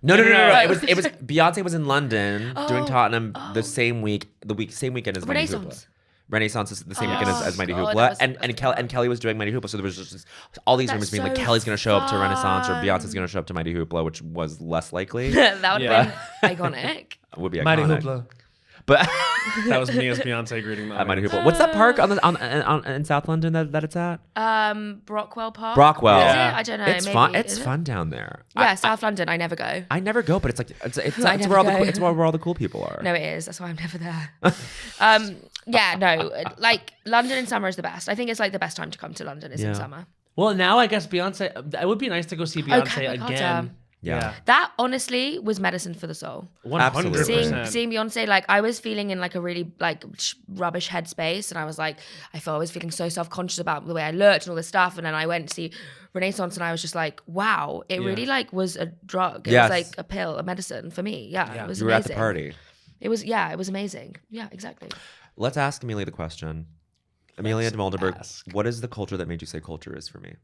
No. No. It was Beyonce was in London doing Tottenham the same weekend as Mighty Renaissance. Hoopla. Renaissance is the same weekend as Mighty God, Hoopla, that was and Kelly was doing Mighty Hoopla, so there was just all these That's rumors being like so Kelly's gonna show up to Renaissance or fun. Beyonce's gonna show up to Mighty Hoopla, which was less likely. That would Yeah. have been iconic. Would be iconic. Mighty Hoopla. But That was me as Beyonce greeting the at Mighty audience. Hoopla. What's that park in South London that it's at? Brockwell Park. Brockwell. Is Yeah. it? I don't know. It's maybe. fun. Is It's it? fun down there. Yeah, South London. I never go. I never go, but it's like it's I where never all the go. it's where all the cool people are. No, it is. That's why I'm never there. Yeah, no. Like London in summer is the best. I think it's like the best time to come to London is in Yeah. summer. Well, now I guess Beyonce. It would be nice to go see Beyonce Carter. again. Yeah. That honestly was medicine for the soul. 100%. Seeing Beyonce, like I was feeling in like a really like rubbish headspace, and I was like, I was feeling so self-conscious about the way I looked and all this stuff, and then I went to see Renaissance, and I was just like, wow, it really like was a drug. It Yes. was like a pill, a medicine for me. Yeah, it was You were amazing. at the party. It was amazing. Yeah, exactly. Let's ask Amelia the question. Amelia Dimoldenberg, ask. what is the culture that made you say culture is for me?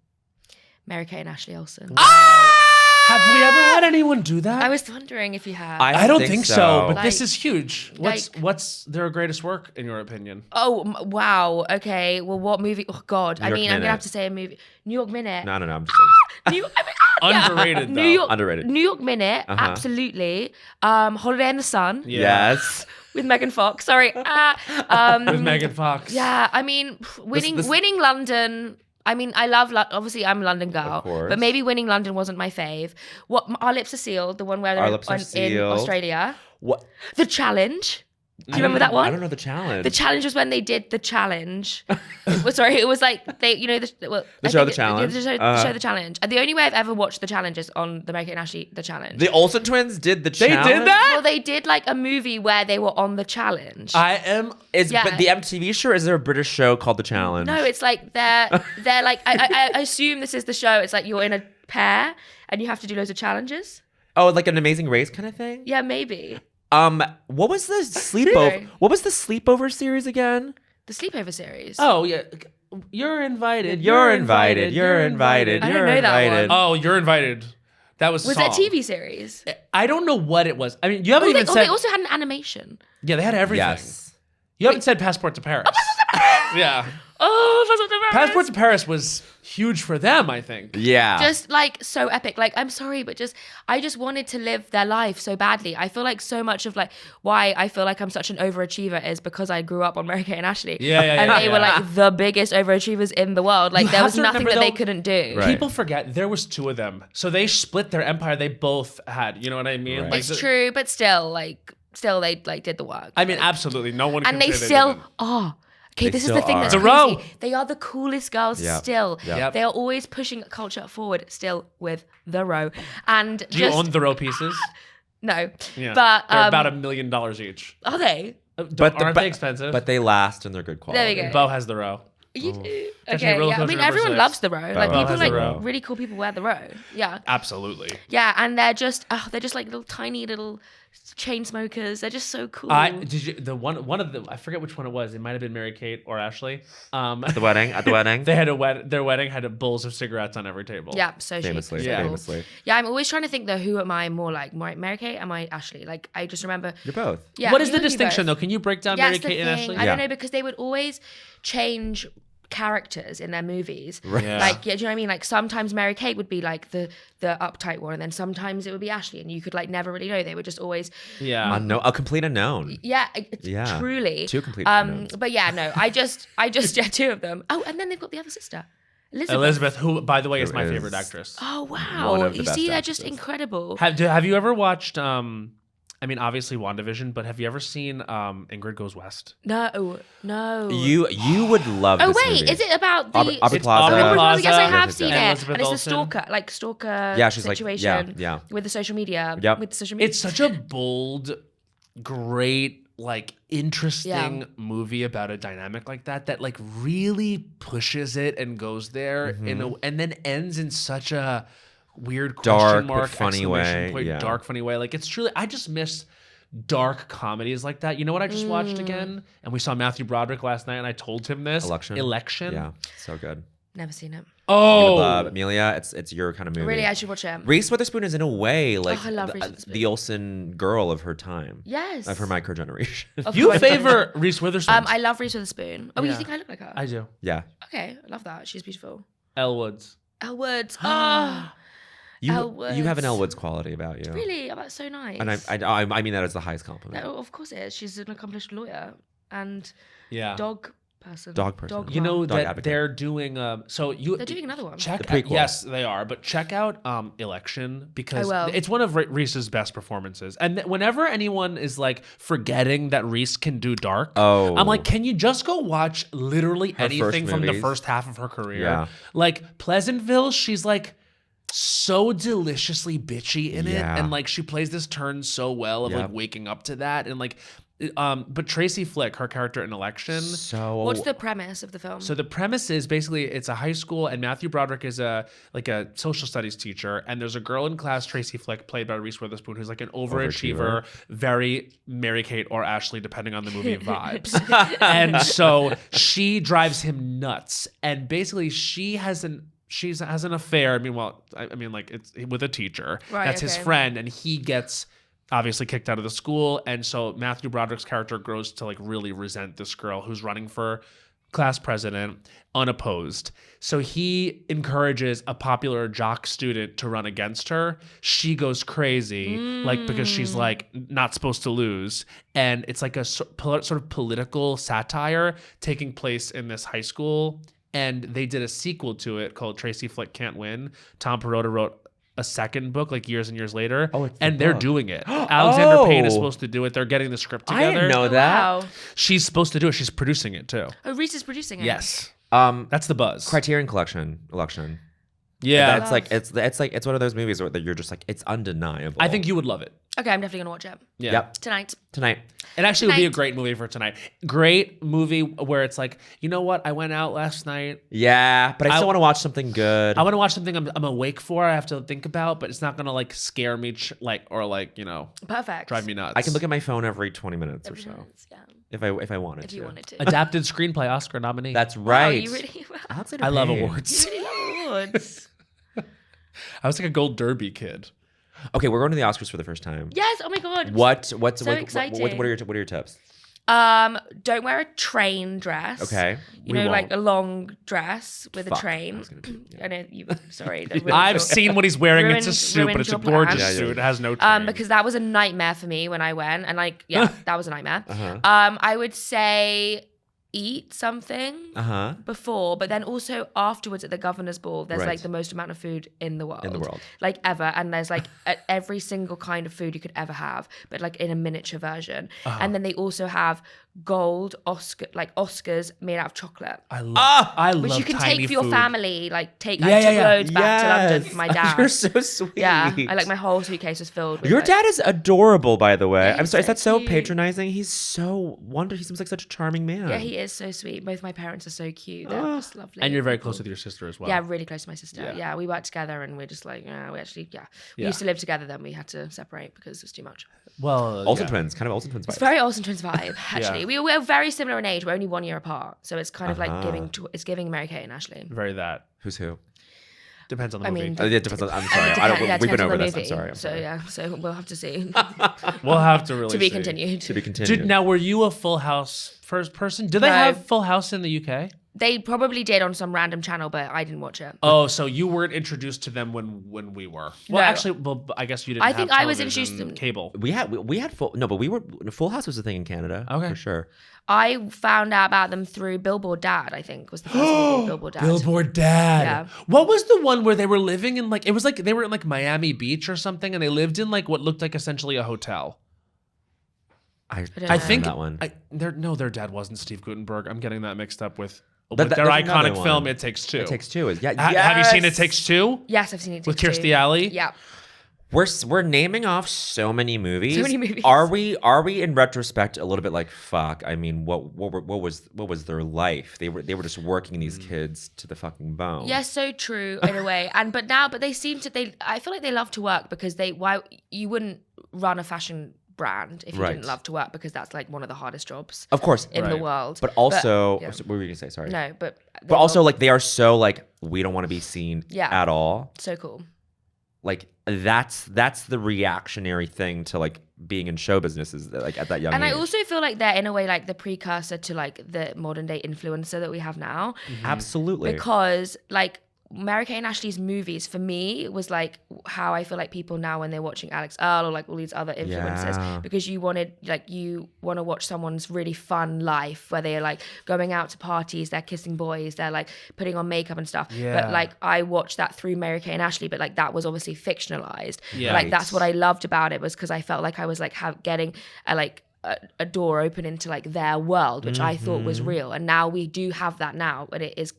Mary-Kate and Ashley Olsen. Have we ever had anyone do that? I was wondering if you had. I don't think so, but Like- this is huge. What's like- what's their greatest work in your opinion? Wow. Okay. Well, what movie? Oh God. New I York mean, I'm Minute. gonna have to say a movie. New York Minute. No, I'm just New, Underrated New though. York. Underrated. New York Minute. Uh-huh. Absolutely. Holiday in the Sun Yes. with Megan Fox. Sorry. With Megan Fox. Yeah. I mean, winning London. I mean, I love. Obviously, I'm a London girl, Of course. but maybe winning London wasn't my fave. What? Our Lips Are Sealed, the one where Our they're Lips Are in Sealed. Australia. What? The Challenge. Do you remember that one? I don't know the challenge. The challenge was when they did the challenge. It was like they, the show The Challenge? The show The Challenge. And the only way I've ever watched The Challenge is on the Mary-Kate and Ashley The Challenge. The Olsen twins did the They challenge. did that? Well, they did like a movie where they were on the challenge. I am. Yeah. But the MTV show, is there a British show called The Challenge? No, it's like they're like I assume this is the show. It's like you're in a pair and you have to do loads of challenges. Oh, like an Amazing Race kind of thing? Yeah, maybe. What was the sleepover? What was the sleepover series again? The Sleepover series. Oh yeah. You're invited. You're invited. You're invited. I don't You're know that invited. one. Oh, you're invited. That was Was song. that a TV series? I don't know what it was. I mean, you haven't Oh, even said. they also had an animation. Yeah, they had everything. Yes. You haven't said Passport to Paris. Yeah. Oh, Passport to Paris. Passport to Paris was huge for them, I think. Yeah. Just like so epic. Like I'm sorry, but I just wanted to live their life so badly. I feel like so much of like why I feel like I'm such an overachiever is because I grew up on Mary-Kate and Ashley. Yeah, And they were like the biggest overachievers in the world. Like You there have was to nothing remember, that they though, couldn't do. Right. People forget there was two of them, so they split their empire. They both had, you know what I mean? Right. Like, It's true, but still they like did the work. I mean, absolutely, no one. And can they say still didn't. are. Okay, They this is still the thing are. that's It's a crazy. row. They are the coolest girls Yep. still. Yep. They are always pushing culture forward still with the row. And Do you just own the row pieces? no. Yeah, But they're about $1 million each. are they? Aren't they expensive? But they last and they're good quality. There we go. Bo has the row. You do. Actually, Okay, roller yeah. I coaster mean, number everyone 6. loves the row. Like Bowen people, has like the row. really cool people wear the row. Yeah. Absolutely. Yeah, and they're just like little tiny little chain smokers. They're just so cool. Did you one of them? I forget which one it was. It might have been Mary Kate or Ashley. At the wedding. They had their wedding had bowls of cigarettes on every table. Yeah, so Famously. chic. So cool. Famously. Yeah, I'm always trying to think though. Who am I more like? Mary Kate? Am I Ashley? Like I just remember. You're both. Yeah. What is the you would be distinction both. though? Can you break down Yeah, Mary it's the Kate and thing. Ashley? I don't know because they would always change characters in their movies. Right. Yeah. Like, yeah, do you know what I mean? Like sometimes Mary Kate would be like the uptight one, and then sometimes it would be Ashley, and you could like never really know. They were just always Yeah. A complete unknown. yeah, Yeah. truly. Two complete unknowns. But yeah, no, I just yeah, two of them. Oh, and then they've got the other sister, Elizabeth, who by the way is Who my is- favorite actress. Oh One wow! of the You best see, they're just actresses. incredible. Have you ever watched? I mean, obviously WandaVision, but have you ever seen Ingrid Goes West? No. You would love Oh this wait, movie. is it about the Aubrey It's Plaza? Aubrey Plaza. Yes, I Yes, have it's seen and it, Elizabeth and it's Olsen. the stalker Yeah, she's like- situation. yeah. with the social media. Yep. With the social media. It's such a bold, great, like interesting movie about a dynamic like that like really pushes it and goes there and then ends in such a weird Dark, question but mark funny exclamation way, point, yeah. dark funny way. Like it's truly, I just miss dark comedies like that. You know what I just watched again? And we saw Matthew Broderick last night, and I told him this. Election. Yeah, so good. Never seen it. You Oh, would love Amelia. It's your kind of movie. Really, I should watch it. Reese Witherspoon is in a way like I love Reese Witherspoon. the Olsen girl of her time. Yes. Of her micro generation. Of you course. favor Reese Witherspoon? I love Reese Witherspoon. Oh, Yeah. you think I look like her? I do. Yeah. Okay, I love that. She's beautiful. Elle Woods. Elle Woods. Oh, Elle You have an Woods. Elle Woods quality about you. really? Oh, that's so nice. And I mean that as the highest compliment. No, of course it is. She's an accomplished lawyer and Yeah. dog person. Dog person. You know Dog that advocate. they're doing They're doing another one. Check The prequel. yes, they are. But check out Election because I will. it's one of Reese's best performances. And whenever anyone is like forgetting that Reese can do dark, I'm like, can you just go watch literally Her anything first from the movies. first half of her career? Yeah. Like Pleasantville, she's like so deliciously bitchy in it, Yeah. and like she plays this turn so well of like Yep. waking up to that, and like. But Tracy Flick, her character in Election. So What's the premise of the film? So the premise is basically it's a high school, and Matthew Broderick is a social studies teacher, and there's a girl in class, Tracy Flick, played by Reese Witherspoon, who's like an overachiever, very Mary Kate or Ashley, depending on the movie vibes. And so she drives him nuts, and basically she has an affair. I mean, like it's with a teacher. Right, That's his okay. friend, and he gets obviously kicked out of the school, and so Matthew Broderick's character grows to like really resent this girl who's running for class president unopposed. So he encourages a popular jock student to run against her. She goes crazy, like because she's like not supposed to lose, and it's like a sort of political satire taking place in this high school. And they did a sequel to it called Tracy Flick Can't Win. Tom Perrotta wrote a second book like years and years later, and they're doing it. Alexander Payne is supposed to do it. They're getting the script together. I didn't know that. Wow. She's supposed to do it. She's producing it too. Oh, Reese is producing it. Yes, that's the buzz. Criterion Collection Election. Yeah, That's like it's one of those movies where you're just like it's undeniable. I think you would love it. Okay, I'm definitely gonna watch it Yeah. Yep. tonight. Tonight. It actually would be a Tonight. great movie for tonight. Great movie where it's like, you know what? I went out last night. Yeah, but I still want to watch something good. I want to watch something I'm awake for. I have to think about, but it's not gonna like scare me Perfect. drive me nuts. I can look at my phone every 20 minutes or so Yeah. if I wanted If to. you wanted to. Adapted screenplay Oscar nominee. That's Wow, right. you really, Alexander I love Payne. awards. you really love awards. I was like a Gold Derby kid. Okay, we're going to the Oscars for the first time. Yes. Oh my god. What exciting. what are your tips? Don't wear a train dress. Okay. You we know, like won't. a long dress with a Fuck. train. I was gonna do- yeah. I know you. Sorry. I've seen what he's wearing. It's a ruined- suit, but ruined it's a your gorgeous plan. Yeah, yeah. suit. It has no train. Because that was a nightmare for me when I went, and like, yeah, that was a nightmare. Uh-huh. I would say eat something Uh-huh. before, but then also afterwards at the governor's ball, there's Right. like the most amount of food in the world. Like ever, and there's like every single kind of food you could ever have, but like in a miniature version. And then they also have gold Oscars made out of chocolate, I love which you can tiny take for your food. family. Like I Yeah, took yeah. loads back to London for my dad. You're so sweet. Yeah, I like my whole suitcase was filled with Your like, dad is adorable, by the way. Yeah, I'm he's sorry, is so that so cute. patronizing? He's so wonderful. He seems like such a charming man. Yeah, he is so sweet. Both my parents are so cute. They're just lovely. And you're very close with your sister as well. Yeah, really close to my sister. Yeah, we work together, and we're just like, we used to live together. Then we had to separate because it was too much. Well, Olsen twins, kind of Olsen twins vibe. It's very Olsen twins vibe. Actually, we're very similar in age. We're only 1 year apart, so it's kind of like giving Mary Kate and Ashley. Very that. Who's who? Depends on the movie. It depends on. I'm sorry. We've been over this. I'm sorry. So we'll have to see. We'll have to really to be see. continued. To be continued. Now, were you a Full House first person? Do they have Full House in the UK? They probably did on some random channel, but I didn't watch it. Oh, so you weren't introduced to them when we were? Well, actually, I guess you didn't. I think I was introduced to them. Cable. We had Full House was a thing in Canada. Okay, for sure. I found out about them through Billboard Dad. I think was the first movie, Billboard Dad. Billboard Dad. Yeah. What was the one where they were living in like it was like they were in like Miami Beach or something, and they lived in like what looked like essentially a hotel. I think that one. Their dad wasn't Steve Guttenberg. I'm getting that mixed up with their iconic film It Takes Two. It Takes Two is Have you seen It Takes Two? Yes, I've seen It Takes Two. With Kirstie Alley? Yeah. We're naming off so many movies. So many movies. Are we in retrospect a little bit like fuck? I mean, what was their life? They were just working these kids to the fucking bone. Yeah, so true in a way. But they seem to I feel like they love to work because why you wouldn't run a fashion brand if you didn't love to work, because that's like one of the hardest jobs, of course, in the world. But also, what were you gonna say? Sorry. No, but also like they are so like we don't want to be seen at all. So cool. Like that's the reactionary thing to like being in show business is like at that young age. And I also feel like they're in a way like the precursor to like the modern day influencer that we have now. Mm-hmm. Absolutely. Because like Mary Kate and Ashley's movies for me was like how I feel like people now when they're watching Alex Earl or like all these other influencers, because you want to watch someone's really fun life where they're like going out to parties, they're kissing boys, they're like putting on makeup and stuff. But like I watched that through Mary Kate and Ashley, but like that was obviously fictionalized. Yeah. Like that's what I loved about it, was because I felt like I was like getting a door open into like their world, which I thought was real. And now we do have that now, but it is.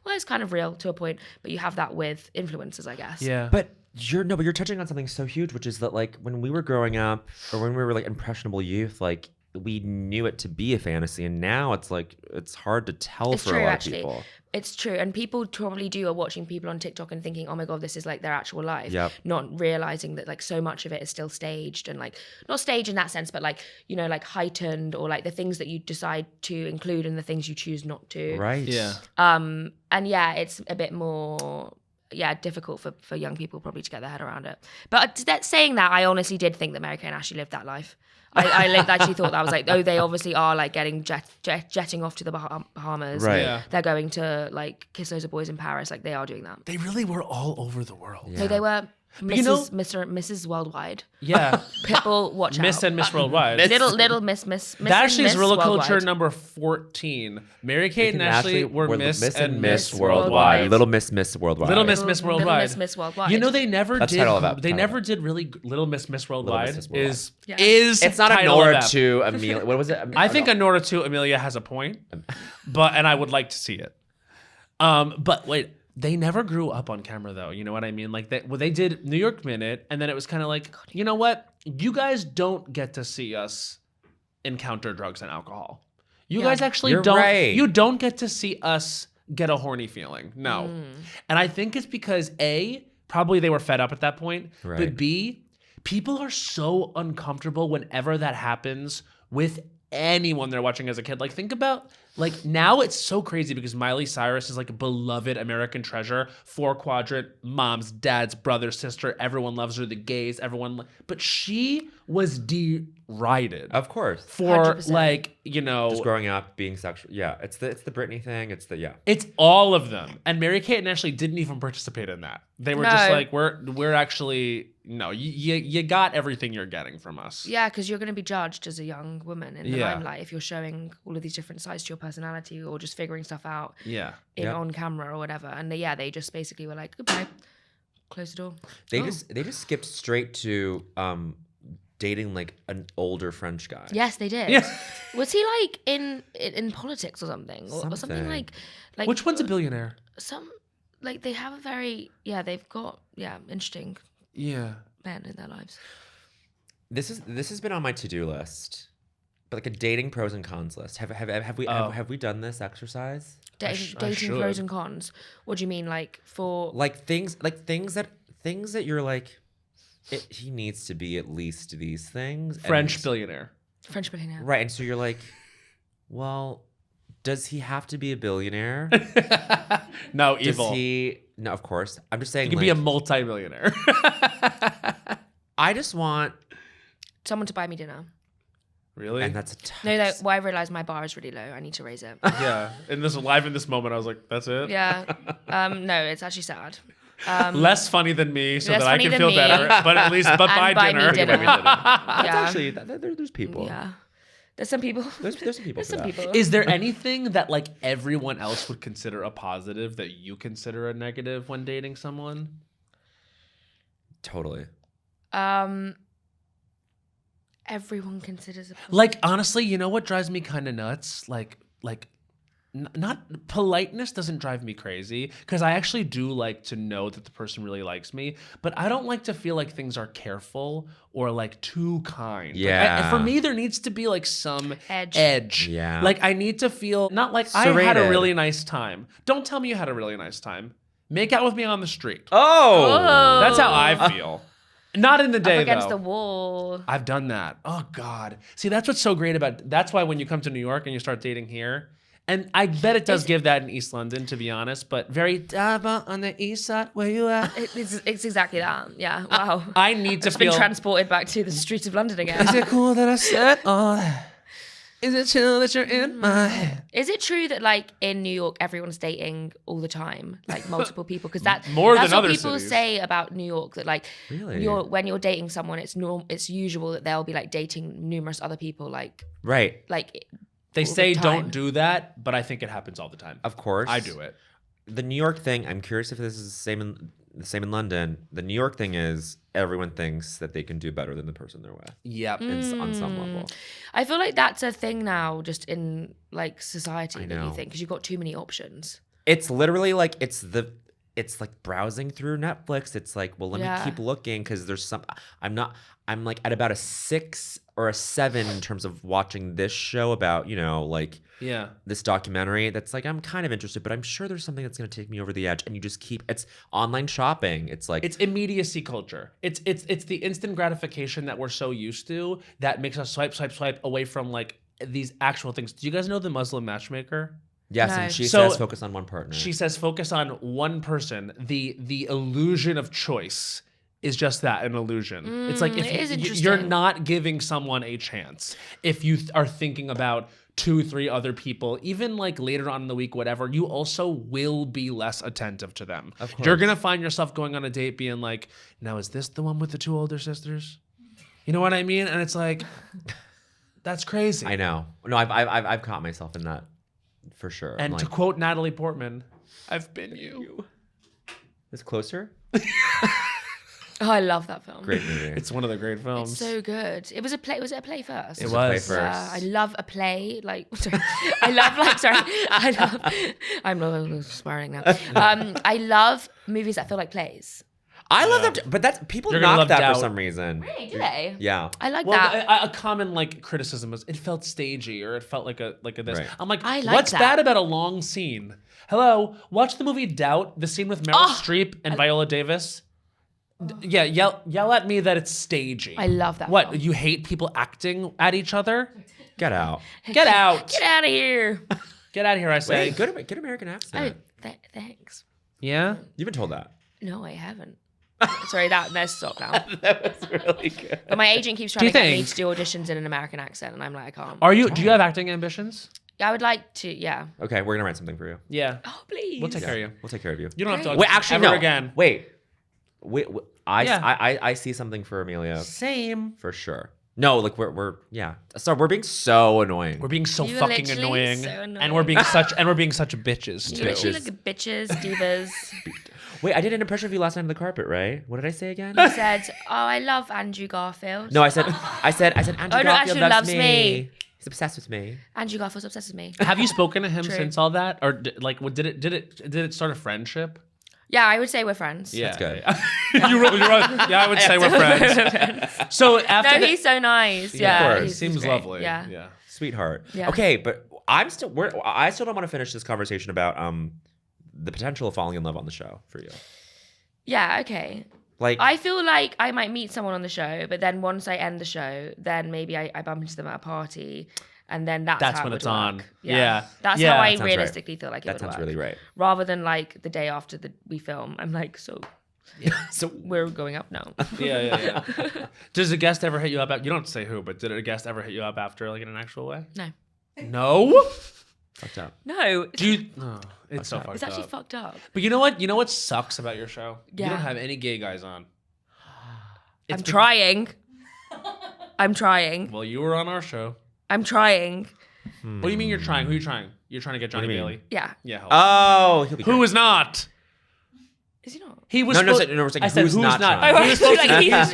Well, it's kind of real to a point, but you have that with influencers, I guess. Yeah. But you're touching on something so huge, which is that like when we were growing up or when we were like impressionable youth, like we knew it to be a fantasy, and now it's like it's hard to tell it's for true, a lot actually. of people. It's true, and people probably are watching people on TikTok and thinking, "Oh my god, this is like their actual life," not realizing that like so much of it is still staged, and like not staged in that sense, but like like heightened, or like the things that you decide to include and the things you choose not to. Right. Yeah. And it's a bit more. Difficult for young people probably to get their head around it. But saying that, I honestly did think that Mary Kate and Ashley lived that life. I actually thought that was like, oh, they obviously are like getting jetting off to the Bahamas. Right. Yeah. They're going to like kiss loads of boys in Paris. Like they are doing that. They really were all over the world. Yeah. No, they were Mrs. Worldwide. Yeah. Pitbull, watch Miss out. and Miss Worldwide. Little Miss. That actually is Real Culture number 14. Mary Kate and Ashley were Miss and Miss Worldwide. Little Miss Worldwide. Little Miss Worldwide. Little Miss Worldwide. You know they never That's did. title of that. They never did really. Little Miss Worldwide Miss Worldwide. is It's not a title Nora of that. to Amelia. What was it? I think a Nora to Amelia has a point, and I would like to see it. But wait. They never grew up on camera, though. You know what I mean? Like they did New York Minute, and then it was kind of like, you know what? You guys don't get to see us encounter drugs and alcohol. You guys actually don't. Right. You don't get to see us get a horny feeling. No. And I think it's because A, probably they were fed up at that point, right. But B, people are so uncomfortable whenever that happens with anyone they're watching as a kid. Like think about now it's so crazy because Miley Cyrus is like a beloved American treasure, 4-quadrant, moms, dads, brother, sister, everyone loves her, the gays, but she was derided. Of course. For 100%. just growing up, being sexual. Yeah, it's the Britney thing. It's all of them. And Mary Kate and Ashley didn't even participate in that. They were just like, we're actually you got everything you're getting from us. Yeah, because you're going to be judged as a young woman in the limelight if you're showing all of these different sides to your personality or just figuring stuff out on camera or whatever. And they just basically were like, goodbye, close the door. They just skipped straight to dating like an older French guy. Yes, they did. Yeah. Was he like in politics or something? Or something like which one's a billionaire? Some they have a very they've got interesting men in their lives. This has been on my to-do list. like a dating pros and cons list. Have we done this exercise? Dating pros and cons. What do you mean, like for things that you're like, he needs to be at least these things. French billionaire. Right, and so you're like, well, does he have to be a billionaire? No, evil. No, of course. I'm just saying. He can be a multi-millionaire. I just want someone to buy me dinner. Really? And that's a tough. No, well, I realized my bar is really low. I need to raise it. Yeah. In this moment, I was like, that's it? Yeah. No, it's actually sad. Less funny than me, so that I can feel better. But at least, buy dinner. Me dinner. That's actually, there's people. Yeah. There's some people. There's some people. There's some people. Is there anything that like everyone else would consider a positive that you consider a negative when dating someone? Totally. Everyone considers a positive. Like, honestly, you know what drives me kind of nuts? Not politeness doesn't drive me crazy, because I actually do like to know that the person really likes me, but I don't like to feel like things are careful or like too kind. Yeah. Like, for me, there needs to be like some edge. Yeah. Like I need to feel not like Serrated. I had a really nice time. Don't tell me you had a really nice time. Make out with me on the street. Oh. That's how I feel. Not in the day, Up against though. the wall. I've done that. Oh, God. See, that's what's so great about... That's why when you come to New York and you start dating here... And I bet it does give that in East London, to be honest, but very... on the east side, where you at? It's exactly that. Yeah, wow. I need to feel... been transported back to the streets of London again. Is it cool that I said all that? Is it chill that you're in my head? Is it true that like in New York everyone's dating all the time, like multiple people? Because that's than what other people cities. say about New York. That like Really? when you're dating someone, it's usual that they'll be like dating numerous other people. Like Right. They all say the time. don't do that, but I think it happens all the time. Of course. I do it. The New York thing, I'm curious if this is the same in London. The New York thing is everyone thinks that they can do better than the person they're with. Yep. On some level. I feel like that's a thing now, just in like society. I That you know. think because you've got too many options. It's literally like it's like browsing through Netflix. It's like, well, let me keep looking because there's some. I'm like at about a 6 or a 7 in terms of watching this show about this documentary. That's like I'm kind of interested, but I'm sure there's something that's gonna take me over the edge. And you just keep. It's online shopping. It's like it's immediacy culture. It's the instant gratification that we're so used to that makes us swipe away from like these actual things. Do you guys know the Muslim matchmaker? yes, No. and she So- says focus on one partner. She says focus on one person. The illusion of choice is just that, an illusion. It's like if it is you're interesting. not giving someone a chance. If you are thinking about 2-3 other people, even like later on in the week, whatever, you also will be less attentive to them. Of course. You're gonna find yourself going on a date being like, now is this the one with the 2 older sisters? You know what I mean? And it's like, that's crazy. I know. No, I've caught myself in that for sure. And I'm to like, quote Natalie Portman, I've been you. it's closer. Oh, I love that film. Great movie. It's one of the great films. It's so good. It was a play. Was it a play first? It It's a play was. first. I love a play. Like, sorry. I love. I'm not swearing now. I love movies that feel like plays. I love that, but that's people You're gonna knock love that Doubt. for some reason. Really? Do they? Yeah. I like Well, that. a common like criticism is it felt stagey or it felt like a this. Right. I'm like, I like what's that. bad about a long scene? Hello, watch the movie Doubt, the scene with Meryl Streep and Viola Davis. Yeah, yell at me that it's stagey. I love that What, film. you hate people acting at each other? Get out. Get out. Get out of here. Get out of here, I say. Wait, good American Oh, accent. thanks. Yeah? You've been told that. No, I haven't. Sorry, let's stop now. That was really good. But my agent keeps Do trying you to get me think- to do auditions in an American accent, and I'm like, I can't. Do you have acting ambitions? I would like to, yeah. Okay, we're gonna write something for you. Yeah. Oh, please. We'll take care of you. We'll take care of you. You don't have to Great. Wait, actually, ever no. again. Wait. Yeah. I see something for Amelia Same. for sure. No, like we're we're being so annoying. We're being so You are fucking literally annoying. so And annoying. we're being such bitches You too. literally look at bitches, divas. Wait, I did an impression of you last night on the carpet, right? What did I say again? You said, "Oh, I love Andrew Garfield." No, I said Andrew no, Garfield actually loves me. He's obsessed with me. Andrew Garfield's obsessed with me. Have you spoken to him True. since all that, or did it start a friendship? Yeah, I would say we're friends. Yeah, That's good. Yeah, I would say we're friends. So after No, he's so nice. Yeah, course. he's seems great. lovely. Yeah. Sweetheart. Yeah. Okay, but I still don't want to finish this conversation about the potential of falling in love on the show for you. Yeah, okay. Like, I feel like I might meet someone on the show, but then once I end the show, then maybe I bump into them at a party, and then that's how when it it's would on. work. Yeah. That's Yeah. how I That sounds realistically feel like it that would sounds work. really right. Rather than like the day after we film, I'm like, so we're going up now. Yeah. Does a guest ever hit you up? You don't have to say who, but did a guest ever hit you up after, like, in an actual way? No. No? Fucked up. No. Do you? Oh, it's so fucked up. It's actually fucked up. But you know what? You know what sucks about your show? Yeah. You don't have any gay guys on. I'm trying. I'm trying. Well, you were on our show. I'm trying. What do you mean you're trying? Who are you trying? You're trying to get Johnny do you mean? Bailey? Yeah. Yeah. Oh, he'll be Who great. is not? Is he not? He was. No, supposed- we're saying I said who's not not. trying. Oh, He was supposed like,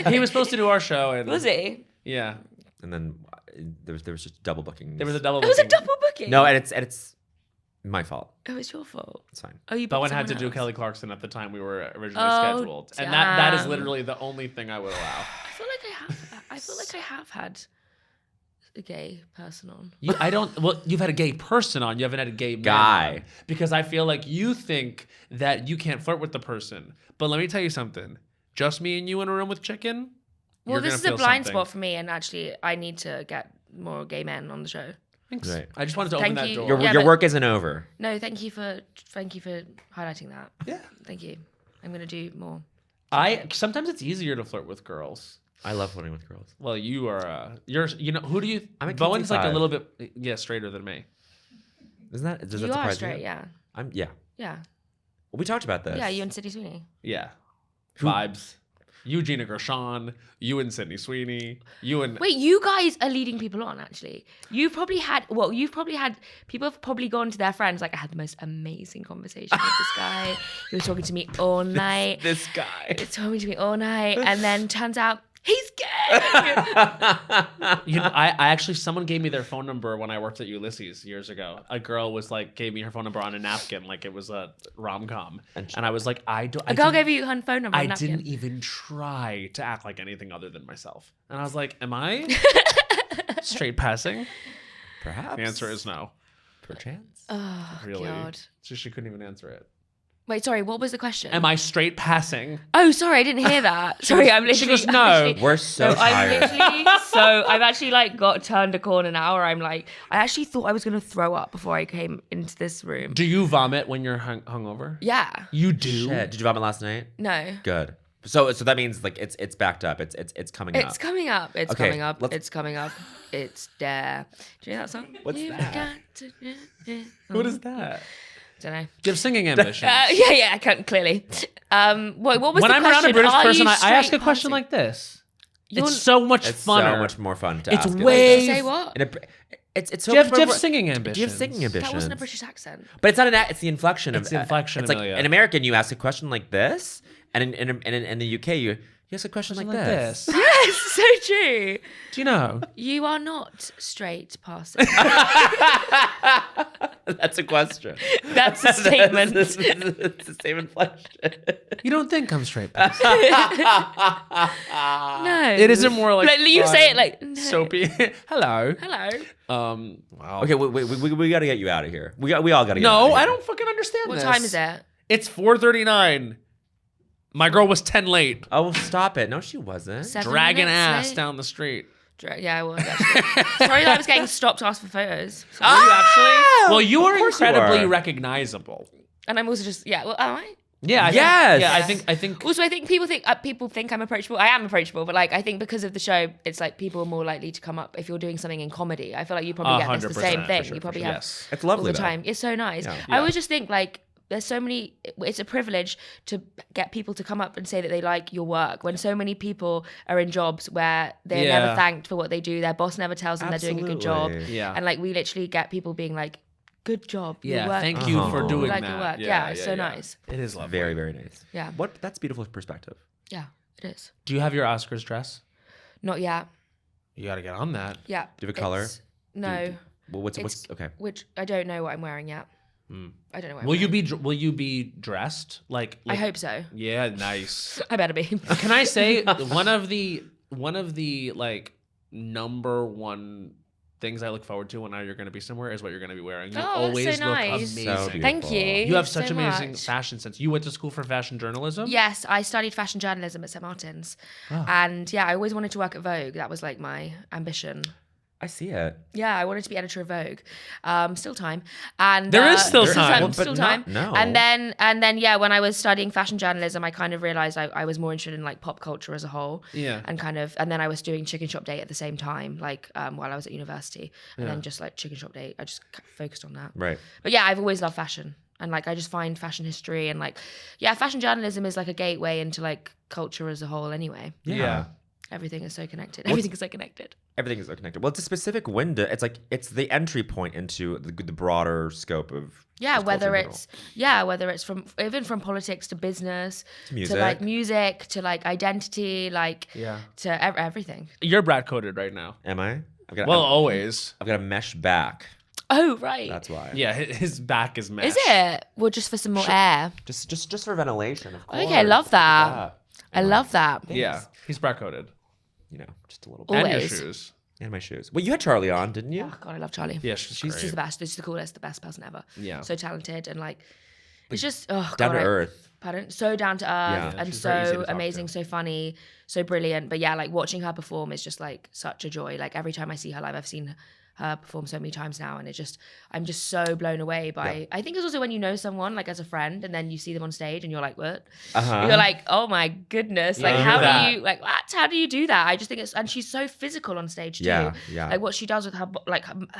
to. He was supposed to do our show, and Was he? yeah, And then there was just double booking. there was a double. It was a booking. double booking. No, and it's my fault. Oh, it's your fault. It's fine. Oh, you. Bowen booked had to someone do else. Kelly Clarkson at the time we were originally Oh, scheduled, and that is damn. literally the only thing I would allow. I feel like I have had a gay person on. I don't. Well, you've had a gay person on. You haven't had a gay man Guy. on. Because I feel like you think that you can't flirt with the person. But let me tell you something. Just me and you in a room with chicken. Well, you're this gonna is a feel blind something. spot for me, and actually, I need to get more gay men on the show. Thanks. Right. I just wanted to open Thank that you. door. Your Yeah, your but- work isn't over. No, thank you for highlighting that. Yeah. Thank you. I'm gonna do more. Sometimes it's easier to flirt with girls. I love flirting with girls. Well, you know, who do you? I'm a Bowen's like a 55. little bit, straighter than me. Does that You surprise are straight, you? yeah. Yeah. Yeah. Well, we talked about this. Yeah, you and Sydney Sweeney. Yeah. Vibes. You, Gina Gershon. You and Sydney Sweeney. You and Wait, you guys are leading people on, actually. People have probably gone to their friends, like, I had the most amazing conversation with this guy. He was talking to me all night. This guy. He was talking to me all night. And then turns out, he's gay. You know, I actually, someone gave me their phone number when I worked at Ulysses years ago. A girl was like, gave me her phone number on a napkin, like it was a rom-com. And I was like, A girl gave you her phone number on I a napkin. didn't even try to act like anything other than myself. And I was like, am I straight passing? Perhaps. The answer is no. Perchance. Oh, Really. God. So she couldn't even answer it. Wait, sorry, what was the question? Am I straight passing? Oh, sorry, I didn't hear that. Sorry, I'm literally. She goes, no. We're so tired. I've actually like got turned a corner now where I'm like, I actually thought I was going to throw up before I came into this room. Do you vomit when you're hungover? Yeah. You do? Shit. Did you vomit last night? No. Good. So that means like it's backed up. It's coming up. It's coming up. It's Okay, coming up. let's- It's coming up. It's there. Do you know that song? What's You've that? got to- What is that? Don't know. Do you have singing ambitions? Yeah, I can't clearly. What was when the I'm question? around a British Are person, you I ask a straight question passing? like this. You're- It's so much It's funner. so much more fun to It's ask. it. way- Wait, say what? And it's so Do you have, much do you more- have singing Do ambitions? you have singing ambitions? That wasn't a British accent. But it's not it's the inflection of It's the inflection, It's like Amelia. in American, you ask a question like this, and in the UK, you ask a question like this. Yes, so true. Do you know? You are not straight passing. That's a question. That's a statement. It's the same inflection. You don't think I'm straight passing? No. It isn't more like you say it like no. soapy. Hello. Hello. Wow. Okay, we got to get you out of here. We all got to get out No, of here. I don't fucking understand What this. time is it? It's 4:39. My girl was 10 late, Oh, well, stop it. No, she wasn't. 7 dragging minutes ass late? down the street. Yeah, I was actually. Sorry that I was getting stopped to ask for photos. Were you actually? Well, you are Of course you incredibly are. recognizable. And I'm also just am I? Yeah. Yes. I think. Also, I think people think I'm approachable. I am approachable, but like I think because of the show, it's like people are more likely to come up if you're doing something in comedy. I feel like you probably get this the 100%, same for thing. sure, You for probably sure. have Yes. It's all lovely the though. time. It's so nice. Yeah. I always just think like there's so many. It's a privilege to get people to come up and say that they like your work when so many people are in jobs where they're Yeah. never thanked for what they do. Their boss never tells them they're doing a good job. Absolutely. Yeah. And like we literally get people being like, "Good job, Yeah. your work, Thank you for Oh. doing like that. your work." Yeah, it's so nice. It is lovely. Very, very nice. Yeah, That's beautiful perspective. yeah, it is. Do you have your Oscars dress? Not yet. You got to get on that. Yeah. Do you have a color? No. Well, what's It's- okay? Which I don't know what I'm wearing yet. I don't know what I'm Will you wearing. Will you be dressed like? I hope so. Yeah. Nice. I better be. Can I say one of the like number one things I look forward to when you're going to be somewhere is what you're going to be wearing. You Oh, always that's so look nice. amazing. So Thank you. You have such so amazing much. fashion sense. You went to school for fashion journalism? Yes, I studied fashion journalism at St. Martin's. And yeah, I always wanted to work at Vogue. That was like my ambition. I see it. Yeah, I wanted to be editor of Vogue. Still time. And There is still There is time. Well, still but time. no. And then yeah, when I was studying fashion journalism, I kind of realized I was more interested in like pop culture as a whole. Yeah. And then I was doing Chicken Shop Date at the same time, like while I was at university. And then just like Chicken Shop Date, I just focused on that. Right. But yeah, I've always loved fashion. And like I just find fashion history and like, yeah, fashion journalism is like a gateway into like culture as a whole anyway. Yeah. Everything is so connected. Everything is so connected. Everything is so connected. Well, it's a specific window. It's the entry point into the broader scope of Whether it's from politics to business to music, to like music to like identity, like to everything. You're Brad coded right now. Am I? Always. I've got a mesh back. Oh right. That's why. Yeah, his back is mesh. Is it? Well, just for some more air. Just for ventilation. Of course. Okay, I love that. I love that. Yeah, he's Brad coded. You know, just a little bit. And your Always. shoes. And my shoes. Well, you had Charlie on, didn't you? Oh God, I love Charlie. Yeah, she's She's the best. She's the coolest, the best person ever. Yeah. So talented and like, it's just down God, to earth. Pardon? So down to earth and she's very easy to so talk amazing, to. so funny, so brilliant. But yeah, like watching her perform is just like such a joy. Like every time I see her live, I've seen her perform so many times now, and I'm just so blown away by. I think it's also when you know someone like as a friend, and then you see them on stage, and you're like, what? You're like, oh my goodness, like how do you like what? How do you do that? I just think and she's so physical on stage too. Yeah. Like what she does with her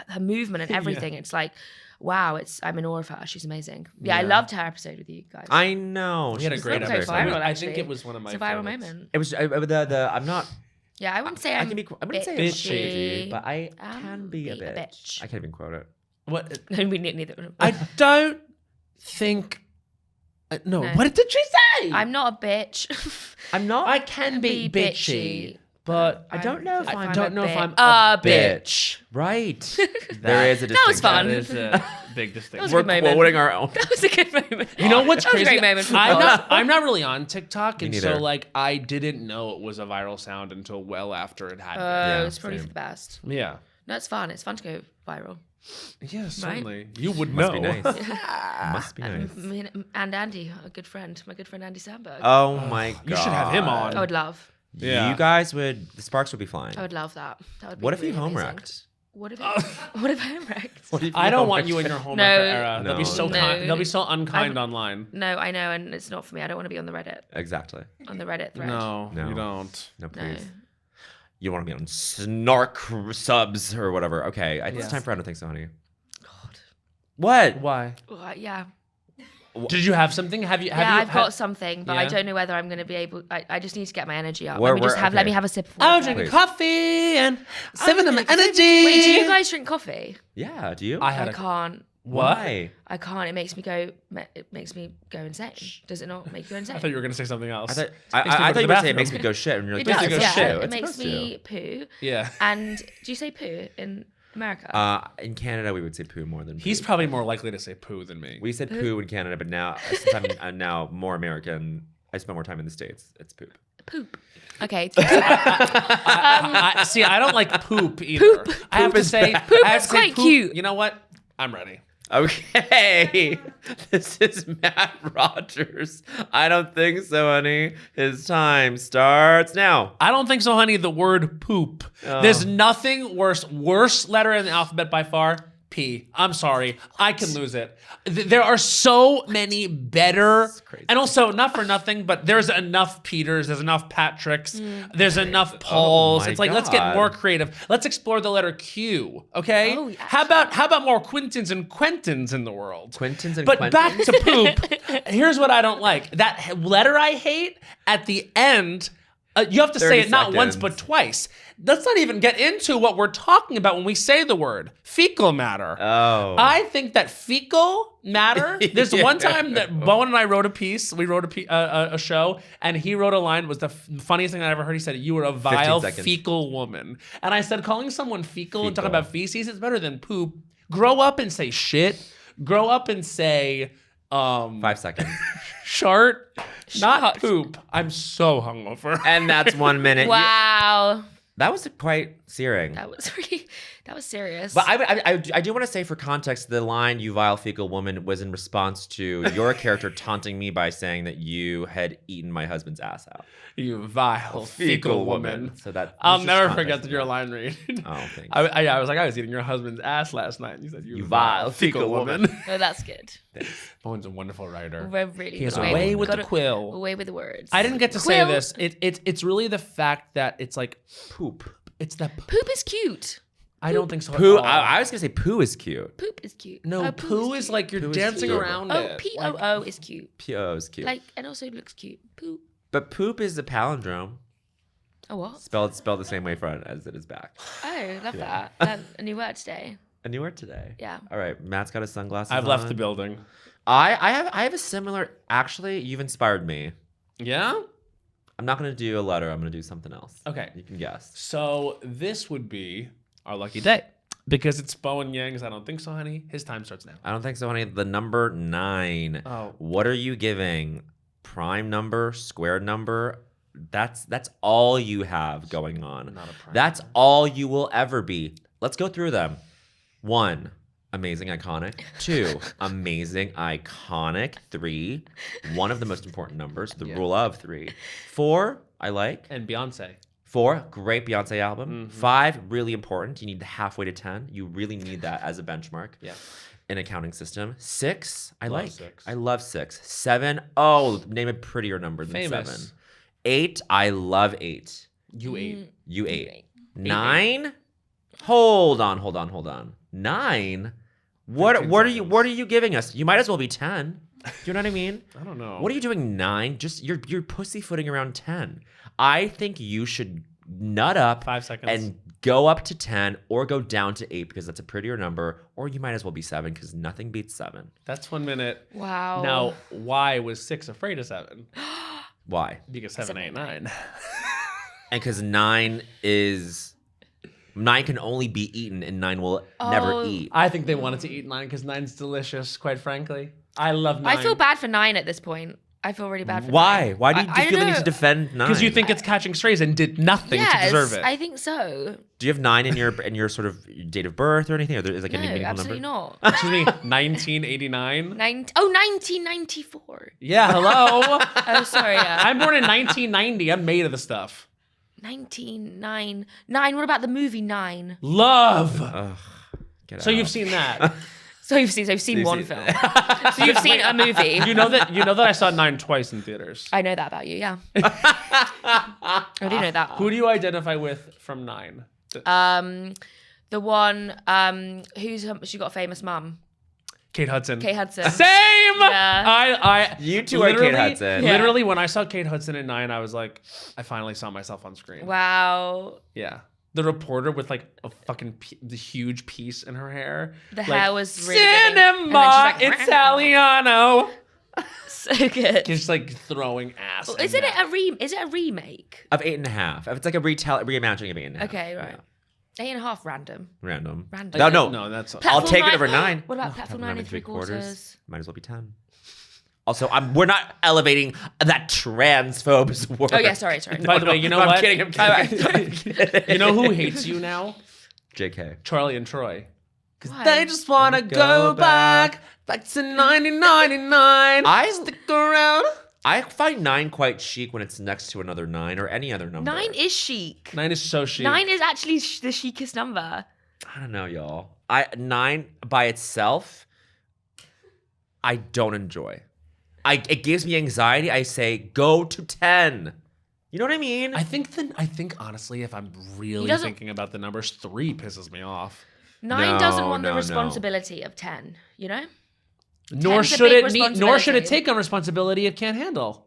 her movement and everything. It's like. Wow, I'm in awe of her. She's amazing. Yeah, I loved her episode with you guys. I know. We had a great so episode. viral, I think actually. it was one of my It's a viral favorites. moment. It was I'm not. Yeah, I wouldn't say I I'm. wouldn't say bitchy, but I can be a bitch. I can't even quote it. What? No, we neither. I don't think. No. What did she say? I'm not a bitch. I'm not. I can be bitchy, but I don't know if I I'm don't know if I'm a bitch. Right. There is a distinction. That was fun. That is a big distinction. was a We're good moment. quoting our own. That was a good moment. You know what's That was a crazy? great moment for I'm not really on TikTok, and so neither. like I didn't know it was a viral sound until well after it had been. Yeah, It's probably same. for the best. Yeah. No, it's fun. It's fun to go viral. Yeah, certainly. You would Must know. be nice. Must be nice. Me and Andy, my good friend Andy Samberg. Oh my god. You should have him on. I would love. Yeah. You guys would. The sparks would be flying. I would love that. That would be What if you really home amazing. wrecked? What if I home wrecked? I don't want you in your home No. era. They'll be so No. kind. They'll be so unkind online. No, I know, and it's not for me. I don't want to be on the Reddit Exactly. thread. No, No. you don't. No, No. please. You want to be on snark subs or whatever. Okay, it's time for I don't think so, honey. God. What? Why? Well, yeah. Did you have something? Have you? I've got something, but I Yeah? don't know whether I'm going to be able. I just need to get my energy up. Where- Let okay. me have a sip. Of I'm water. drinking Please. coffee and sipping on my energy. Wait, do you guys drink coffee? Yeah, do you? I can't. What? Why? I can't. It makes me go. It makes me go insane. Does it not make you insane? I thought you were gonna say something else. I thought, Makes me I go thought to you the were going to say it bathroom. makes me go shit. And you're like, It does. go Yeah, shit. it It's makes supposed me poo. Yeah. And do you say poo in America? In Canada, we would say poo more than poo. He's probably more likely to say poo than me. We said poo in Canada, but now, since I'm now more American, I spend more time in the States. It's poop. Poop. Okay. See, I don't like poop either. I have to say, Poop I have is to say quite cute. You know what? I'm ready. Okay, this is Matt Rogers. I don't think so, honey. His time starts now. I don't think so, honey. The word poop. There's nothing worse letter in the alphabet by far. P. I'm sorry. I can lose it. There are so many better, and also not for nothing, but there's enough Peters, there's enough Patricks, there's enough Pauls. my It's like, let's get God. more creative. Let's explore the letter Q, okay? Oh, yeah. How about more Quintins and Quentins in the world? Quintins and But Quentins? back to poop. Here's what I don't like. That letter I hate at the end, you have to say 30 it not once seconds. but twice. Let's not even get into what we're talking about when we say the word fecal matter. Oh. I think that fecal matter. There's one time that Bowen and I wrote a piece. We wrote a show, and he wrote a line. Was the funniest thing I ever heard. He said, "You were a vile 15 seconds. fecal woman," and I said, calling someone fecal and talking Fecal. about feces is better than poop. Grow up and say shit. Grow up and say 5 seconds. shart, not Shart. poop. I'm so hungover. And that's 1 minute. Wow. That was quite searing. That was serious. But I do want to say, for context, the line "you vile fecal woman" was in response to your character taunting me by saying that you had eaten my husband's ass out. You vile fecal woman. So that I'll never forget your line read. Oh, thanks. I was like, I was eating your husband's ass last night. And you said, you vile fecal woman. Oh, that's good. Bowen's a wonderful writer. We're really he has a way with the quill. Away with the words. I didn't get to say this. It's really the fact that it's like poop. It's that poop is cute. I don't think so. Poo. I was gonna say poo is cute. Poop is cute. No, poo is like you're dancing around it. Oh, P-O-O is cute. P-O-O is cute. Like, and also looks cute. Poop. But poop is a palindrome. Oh, what? Spelled the same way front as it is back. Oh, love that. That's a new word today. A new word today. Yeah. All right. Matt's got his sunglasses I've left the building. I have a similar. Actually, you've inspired me. Yeah. I'm not gonna do a letter. I'm gonna do something else. Okay. You can guess. So this would be our lucky day because it's Bowen Yang's. I don't think so, honey. His time starts now. I don't think so, honey. The number 9. Oh. What are you giving? Prime number, squared number. That's all you have going on. Not a prime That's number. all you will ever be. Let's go through them. 1, amazing, iconic. 2, amazing, iconic. 3, one of the most important numbers, the rule of 3. 4, I like. And Beyonce. 4, great Beyonce album. Mm-hmm. 5, really important. You need the halfway to 10. You really need that as a benchmark. Yeah. In accounting system. 6, I like. 6. I love 6. 7, oh, name a prettier number than Famous. 7. 8, I love 8. You ate. You 8. 9, hold on. 9. What are you giving us? You might as well be 10. Do you know what I mean? I don't know. What are you doing 9? Just you're pussyfooting around 10. I think you should nut up 5 seconds and go up to 10 or go down to 8 because that's a prettier number, or you might as well be 7 because nothing beats 7. That's 1 minute. Wow. Now, why was 6 afraid of 7? Why? Because 7 ain't 9. And because 9 can only be eaten and 9 will never eat. I think they wanted to eat 9 because 9's delicious, quite frankly. I love 9. I feel bad for 9 at this point. I feel really bad for 9. Why? Why do you I feel the need know. to defend 9? Because you think it's catching strays and did nothing to deserve it. I think so. Do you have 9 in your sort of date of birth or anything? Or is like any No, meaningful absolutely number? not. Excuse me, 1989? 1994. Yeah, hello. Oh, sorry. Yeah. I'm born in 1990. I'm made of the stuff. 9. What about the movie 9? Love. Ugh, get So out. you've seen that. So you've seen one film. So you've seen a movie. You know that I saw 9 twice in theaters. I know that about you, yeah. I do know that. Who do you identify with from 9? The one who's she got a famous mum. Kate Hudson. Kate Hudson. Same. Yeah. You two are Kate Hudson. Yeah. Literally, when I saw Kate Hudson in 9, I was like, I finally saw myself on screen. Wow. Yeah. The reporter with like a fucking the huge piece in her hair. The like, hair was really good. Cinema And then she's like, Italiano. So good. Just like throwing ass. Well, and Is it that. a remake? Of 8.5. It's like a reimagining of 8.5. Okay, right. 8.5 random. Random. Random. No. That's I'll take it over 9. What about platform 9 and 3/4? Might as well be 10. Also, we're not elevating that transphobes word. Oh yeah, sorry. By the way, you know I'm what? kidding. I'm kidding. You know who hates you now? JK. Charlie and Troy. Because Why? they just want to go back to 1999. I stick around. I find 9 quite chic when it's next to another 9 or any other number. 9 is chic. 9 is so chic. 9 is actually the chicest number. I don't know, y'all. 9 by itself, I don't enjoy. It gives me anxiety. I say go to 10. You know what I mean? I think honestly, if I'm really thinking about the numbers, 3 pisses me off. 9 doesn't want the no. responsibility of 10, you know? Nor 10's a should big nor should it responsibility. take on responsibility it can't handle.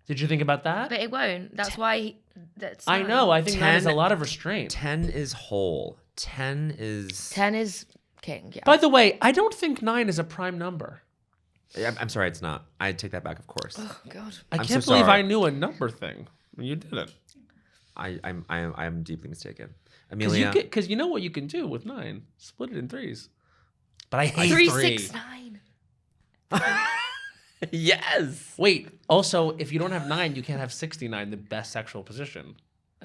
Did you think about that? But it won't. That's why that's I 9. know. I think 9 is a 10 lot of restraint. 10 is whole. 10 is... 10 is king, yeah. By the way, I don't think 9 is a prime number. I'm sorry, it's not. I take that back, of course. Oh god. I I'm can't so believe sorry. I knew a number thing when you didn't. I'm deeply mistaken. Amelia. Because you know what you can do with 9? Split it in 3s. But I hate 3, 3. 6, 9. Yes. Wait, also, if you don't have 9, you can't have 69, the best sexual position.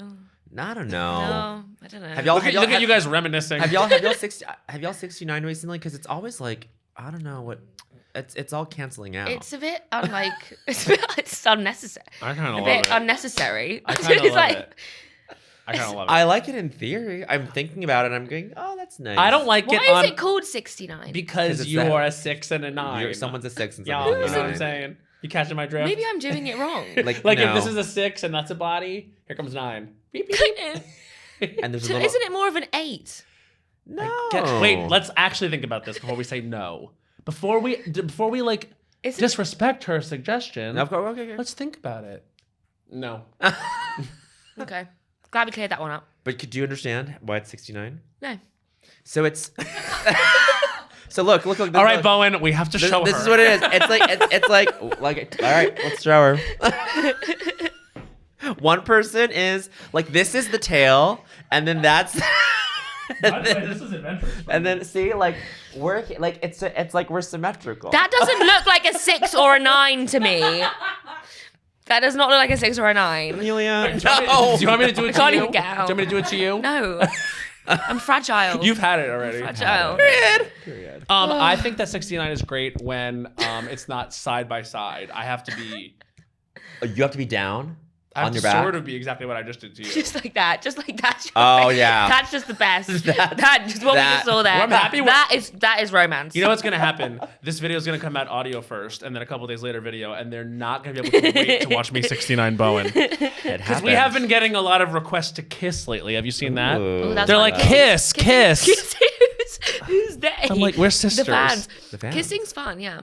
Oh. I don't know. No, I don't know. Have y'all? Look at you guys reminiscing. Have y'all 69 recently? Because it's always like I don't know what. It's all canceling out. It's a bit it's unnecessary. I kind of love it. it. Unnecessary. I kind of love it. I kind of love it. I like it in theory. I'm thinking about it. I'm going, oh, that's nice. I don't like it. Why is it called 69? Because you are a 6 and a 9. Someone's a 6 and yeah, someone's a 9. you know what I'm saying? You catching my drift? Maybe I'm doing it wrong. like if this is a 6 and that's a body, here comes 9. Beep, beep, beep. And there's so isn't it more of an 8? No. Wait, let's actually think about this before we say no. Before we like disrespect her suggestion. Okay. Let's think about it. No. Okay. Glad we cleared that one up. But do you understand why it's 69? No. So it's. So look. All right, Bowen, we have to show her. This is what it is. It's like. All right, let's show her. One person is like, this is the tail, and then that's. By the way, this is adventurous. And then see, like we're like it's like we're symmetrical. That doesn't look like a 6 or a 9 to me. That does not look like a 6 or a 9. Amelia, no. Do you want me to do it to can't you? even get out. Do you want me to do it to you? No. I'm fragile. You've had it already. Fragile. Period. I think that 69 is great when it's not side by side. I have to be. You have to be down. I have on to your back? sort of be exactly what I just did to you. Just like that. Oh yeah. That's just the best. That just what we just saw there. Well, I'm happy with- that is romance. You know what's gonna happen? This video is gonna come out audio first, and then a couple days later video, and they're not gonna be able to wait to watch me 69 Bowen. Because we have been getting a lot of requests to kiss lately. Have you seen that? Ooh, they're like, kiss. Who's they? I'm like, we're sisters. The fans. Kissing's fun, yeah.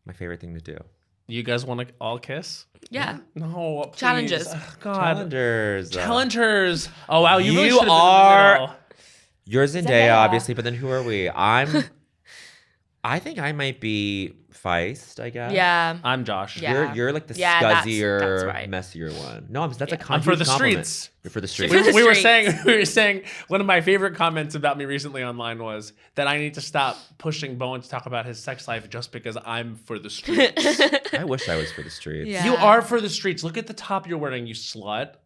My favorite thing to do. You guys want to all kiss? Yeah. No. Please. Challenges. God. Challengers. Oh wow, you really You are. Been in the middle. You're Zendaya, obviously, but then who are we? I think I might be Feist, I guess. Yeah. I'm Josh. Yeah. You're like the that's scuzzier, right. messier one. No, that's a I'm for the compliment. streets. You're for the streets. We were saying one of my favorite comments about me recently online was that I need to stop pushing Bowen to talk about his sex life just because I'm for the streets. I wish I was for the streets. Yeah. You are for the streets. Look at the top you're wearing, you slut.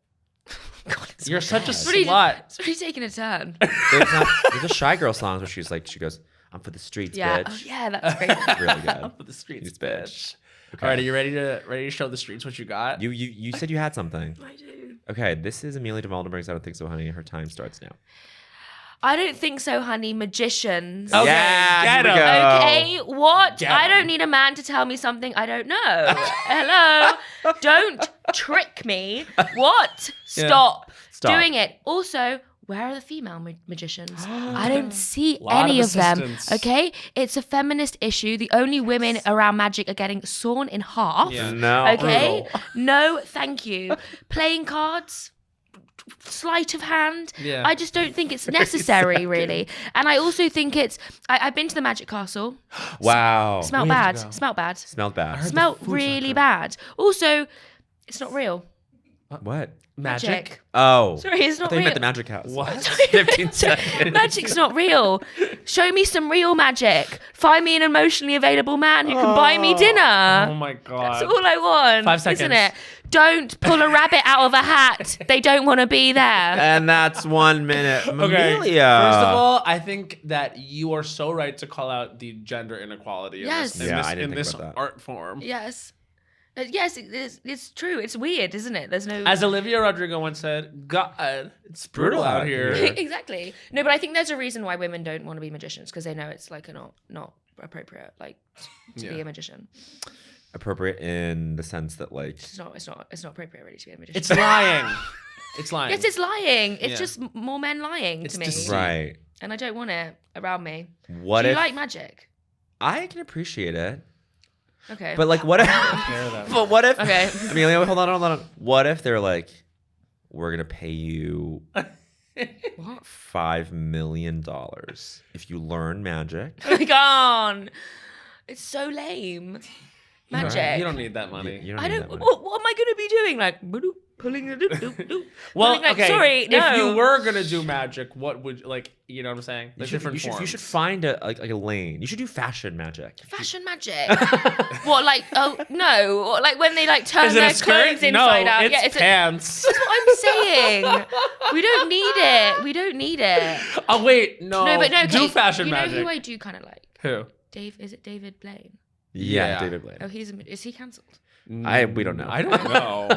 God, You're such a It's slut. It's really taking a turn. There's a Shy Girl song where she goes, I'm for the streets, Yeah. bitch. Oh, yeah, that's great. Really good. I'm for the streets, Streets, bitch. Okay. All right, are you ready to show the streets what you got? You said you had something. I do. Okay, this is Amelia Dimoldenberg's I Don't Think So, Honey. Her time starts now. I don't think so, honey. Magicians. Okay, yeah, get here we 'em. go. Okay, what? Get I 'em. don't need a man to tell me something I don't know. Hello? Don't trick me. What? Stop doing it. Also, where are the female magicians? I don't see Lot any of of them. assistants. Okay? It's a feminist issue. The only women around magic are getting sawn in half. Yeah. No. Okay? Brutal. No, thank you. Playing cards? Sleight of hand. Yeah. I just don't think it's necessary, really. And I also think it's. I've been to the Magic Castle. Wow. Smelled We have bad. to go. Smelled bad. Smelled bad. heard- Smelled the food's really not bad. Also, it's not real. What? Magic. Oh. Sorry, it's I not thought you real. meant the Magic House. What? 15 seconds. Magic's not real. Show me some real magic. Find me an emotionally available man who can buy me dinner. Oh my god. That's all I want. 5 seconds. Isn't it? Don't pull a rabbit out of a hat. They don't want to be there. And that's 1 minute. Okay. Amelia. First of all, I think that you are so right to call out the gender inequality Yes. Yeah, I didn't in think this about that. art form. Yes. Yes, it's true. It's weird, isn't it? There's no. As Olivia Rodrigo once said, God, it's brutal out here. Exactly. No, but I think there's a reason why women don't want to be magicians because they know it's like not appropriate, like to be a magician. Appropriate in the sense that like It's not appropriate really to be a magician. It's lying. It's lying. Yes, it's lying. It's Yeah. just more men lying It's to me, deceit. right. and I don't want it around me. What Do you if like magic? I can appreciate it, Okay. but like what if? Care them. But what if? Okay. Amelia, hold on. What if they're like, we're gonna pay you What? $5 million if you learn magic? I can't. It's so lame. Magic. You don't need that money. You don't I need don't. that money. What am I going to be doing? Like, boop, pulling it. Well, pulling, like, okay. Sorry, no. If you were gonna do magic, what would you know what I'm saying? You should find a lane. You should do fashion magic. Fashion magic. What, like, oh no, or like when they like turn their clothes inside out. It's it's pants. That's what I'm saying. We don't need it. Oh wait, no. No, but no. Okay. Do fashion magic. You know who I do kind of like? Who? Is it David Blaine? Yeah, David Blaine. Oh, is he cancelled? We don't know. I don't know.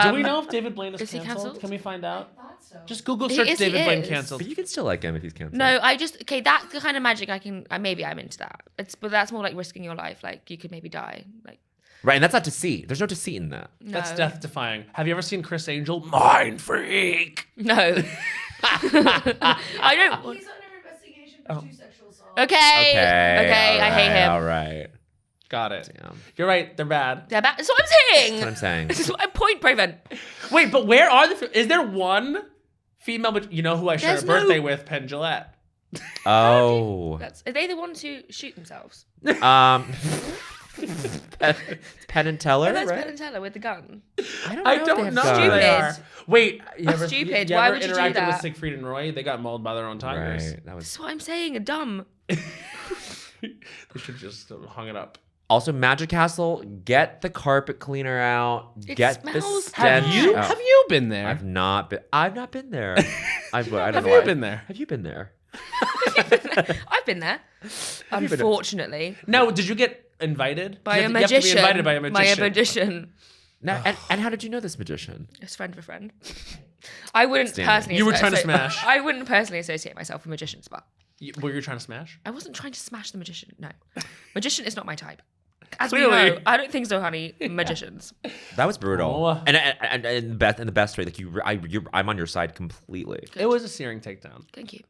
Do we know if David Blaine is he cancelled? Can we find out? I thought so. Just Google search David Blaine canceled. But you can still like him if he's canceled. No, that's the kind of magic I can. Maybe I'm into that. But that's more like risking your life. Like you could maybe die. Like Right, and that's not deceit. There's no deceit in that. no. That's death defying. Have you ever seen Chris Angel? Mind freak. No. I don't. He's under investigation for 2 sexual assaults. Okay. I hate him. All right. Got it. Damn. You're right. They're bad. They're bad. That's what I'm saying. That's what I'm saying. This is what I'm point breaking. Wait, but where are the? Is there one female? But you know who I share There's a birthday no- with? Penn Jillette. Oh. Are they the ones who shoot themselves? Penn and Teller, That's right? Penn and Teller with the gun. I don't know who they are. Wait, you ever, Stupid. You Why ever would you do interacted with that? Siegfried and Roy? They got mauled by their own tigers. Right. That was That's what I'm saying. Dumb. They should just hung it up. also Magic Castle. Get the carpet cleaner out. It Get the smells stench bad. out. Have you been there? I've not been there. I don't Have know. you been there? Have you been there? I've been there. you been there? Unfortunately. No, did you get invited? By You a have to be magician. invited by a magician. By a magician. Now, and how did you know this magician? It's friend of a friend. I wouldn't Standard. personally. You were trying to smash. I wouldn't personally associate myself with magicians, but Were you trying to smash? I wasn't trying to smash the magician. No, magician is not my type. As Clearly. we know, I don't think so, honey. Magicians. That was brutal. Oh. And in the best way, like I'm on your side completely. It was a searing takedown. Thank you.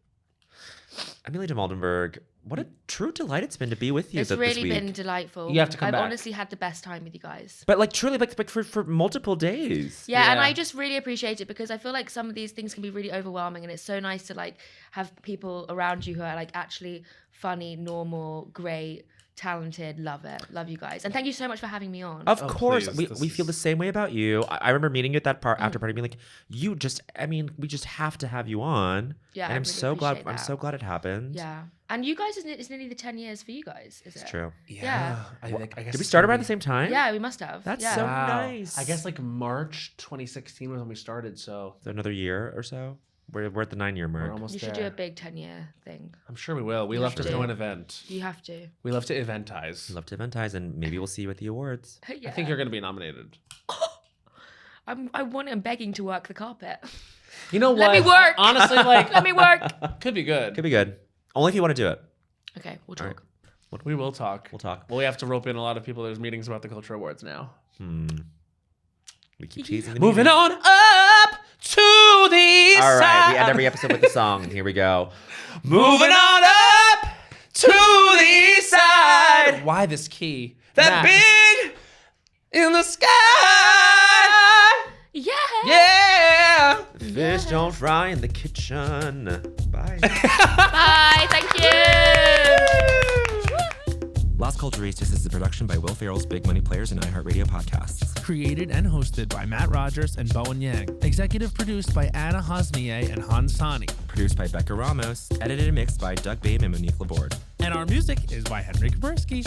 Amelia Dimoldenberg, what a true delight it's been to be with you It's this really week. been delightful. You have to come I've back. honestly had the best time with you guys. But like truly, like for multiple days. Yeah, and Yeah. I just really appreciate it because I feel like some of these things can be really overwhelming, and it's so nice to like have people around you who are like actually funny, normal, great, talented. Love it. Love you guys. And thank you so much for having me on. Of Oh, course, please, we feel the same way about you. I remember meeting you at that after party, being like, we just have to have you on. Yeah, and I I'm really so glad. appreciate I'm that. so glad it happened. Yeah. And you guys, it's nearly the 10 years for you guys, is it? It's true. Yeah. I guess Did we start around the same time? Yeah, we must have. That's yeah. so Wow. nice. I guess like March 2016 was when we started, so So another year or so. We're at the 9-year we're mark. almost You there. should do a big 10-year thing. I'm sure we will. We You love have to to. throw an event. You have to. We love to eventize. Love to eventize, and maybe we'll see you at the awards. Yeah. I think you're going to be nominated. I'm begging to work the carpet. You know what? Let me work. Honestly, like Let me work. could be good. Could be good. Only if you want to do it. Okay, we'll All right. talk. We will talk. We'll talk. Well, we have to rope in a lot of people. There's meetings about the Culture Awards now. We keep teasing the Moving meeting. on up to the All side. right, we end every episode with the song. Here we go. Moving on up to the side. Why this key? That big in the sky. Yeah. Yeah. Fish don't fry in the kitchen. Bye. Bye. Thank you. Las Culturistas is a production by Will Ferrell's Big Money Players and iHeartRadio podcasts. Created and hosted by Matt Rogers and Bowen Yang. Executive produced by Anna Hosmier and Hans Sani. Produced by Becca Ramos. Edited and mixed by Doug Babe and Monique Laborde. And our music is by Henry Kapersky.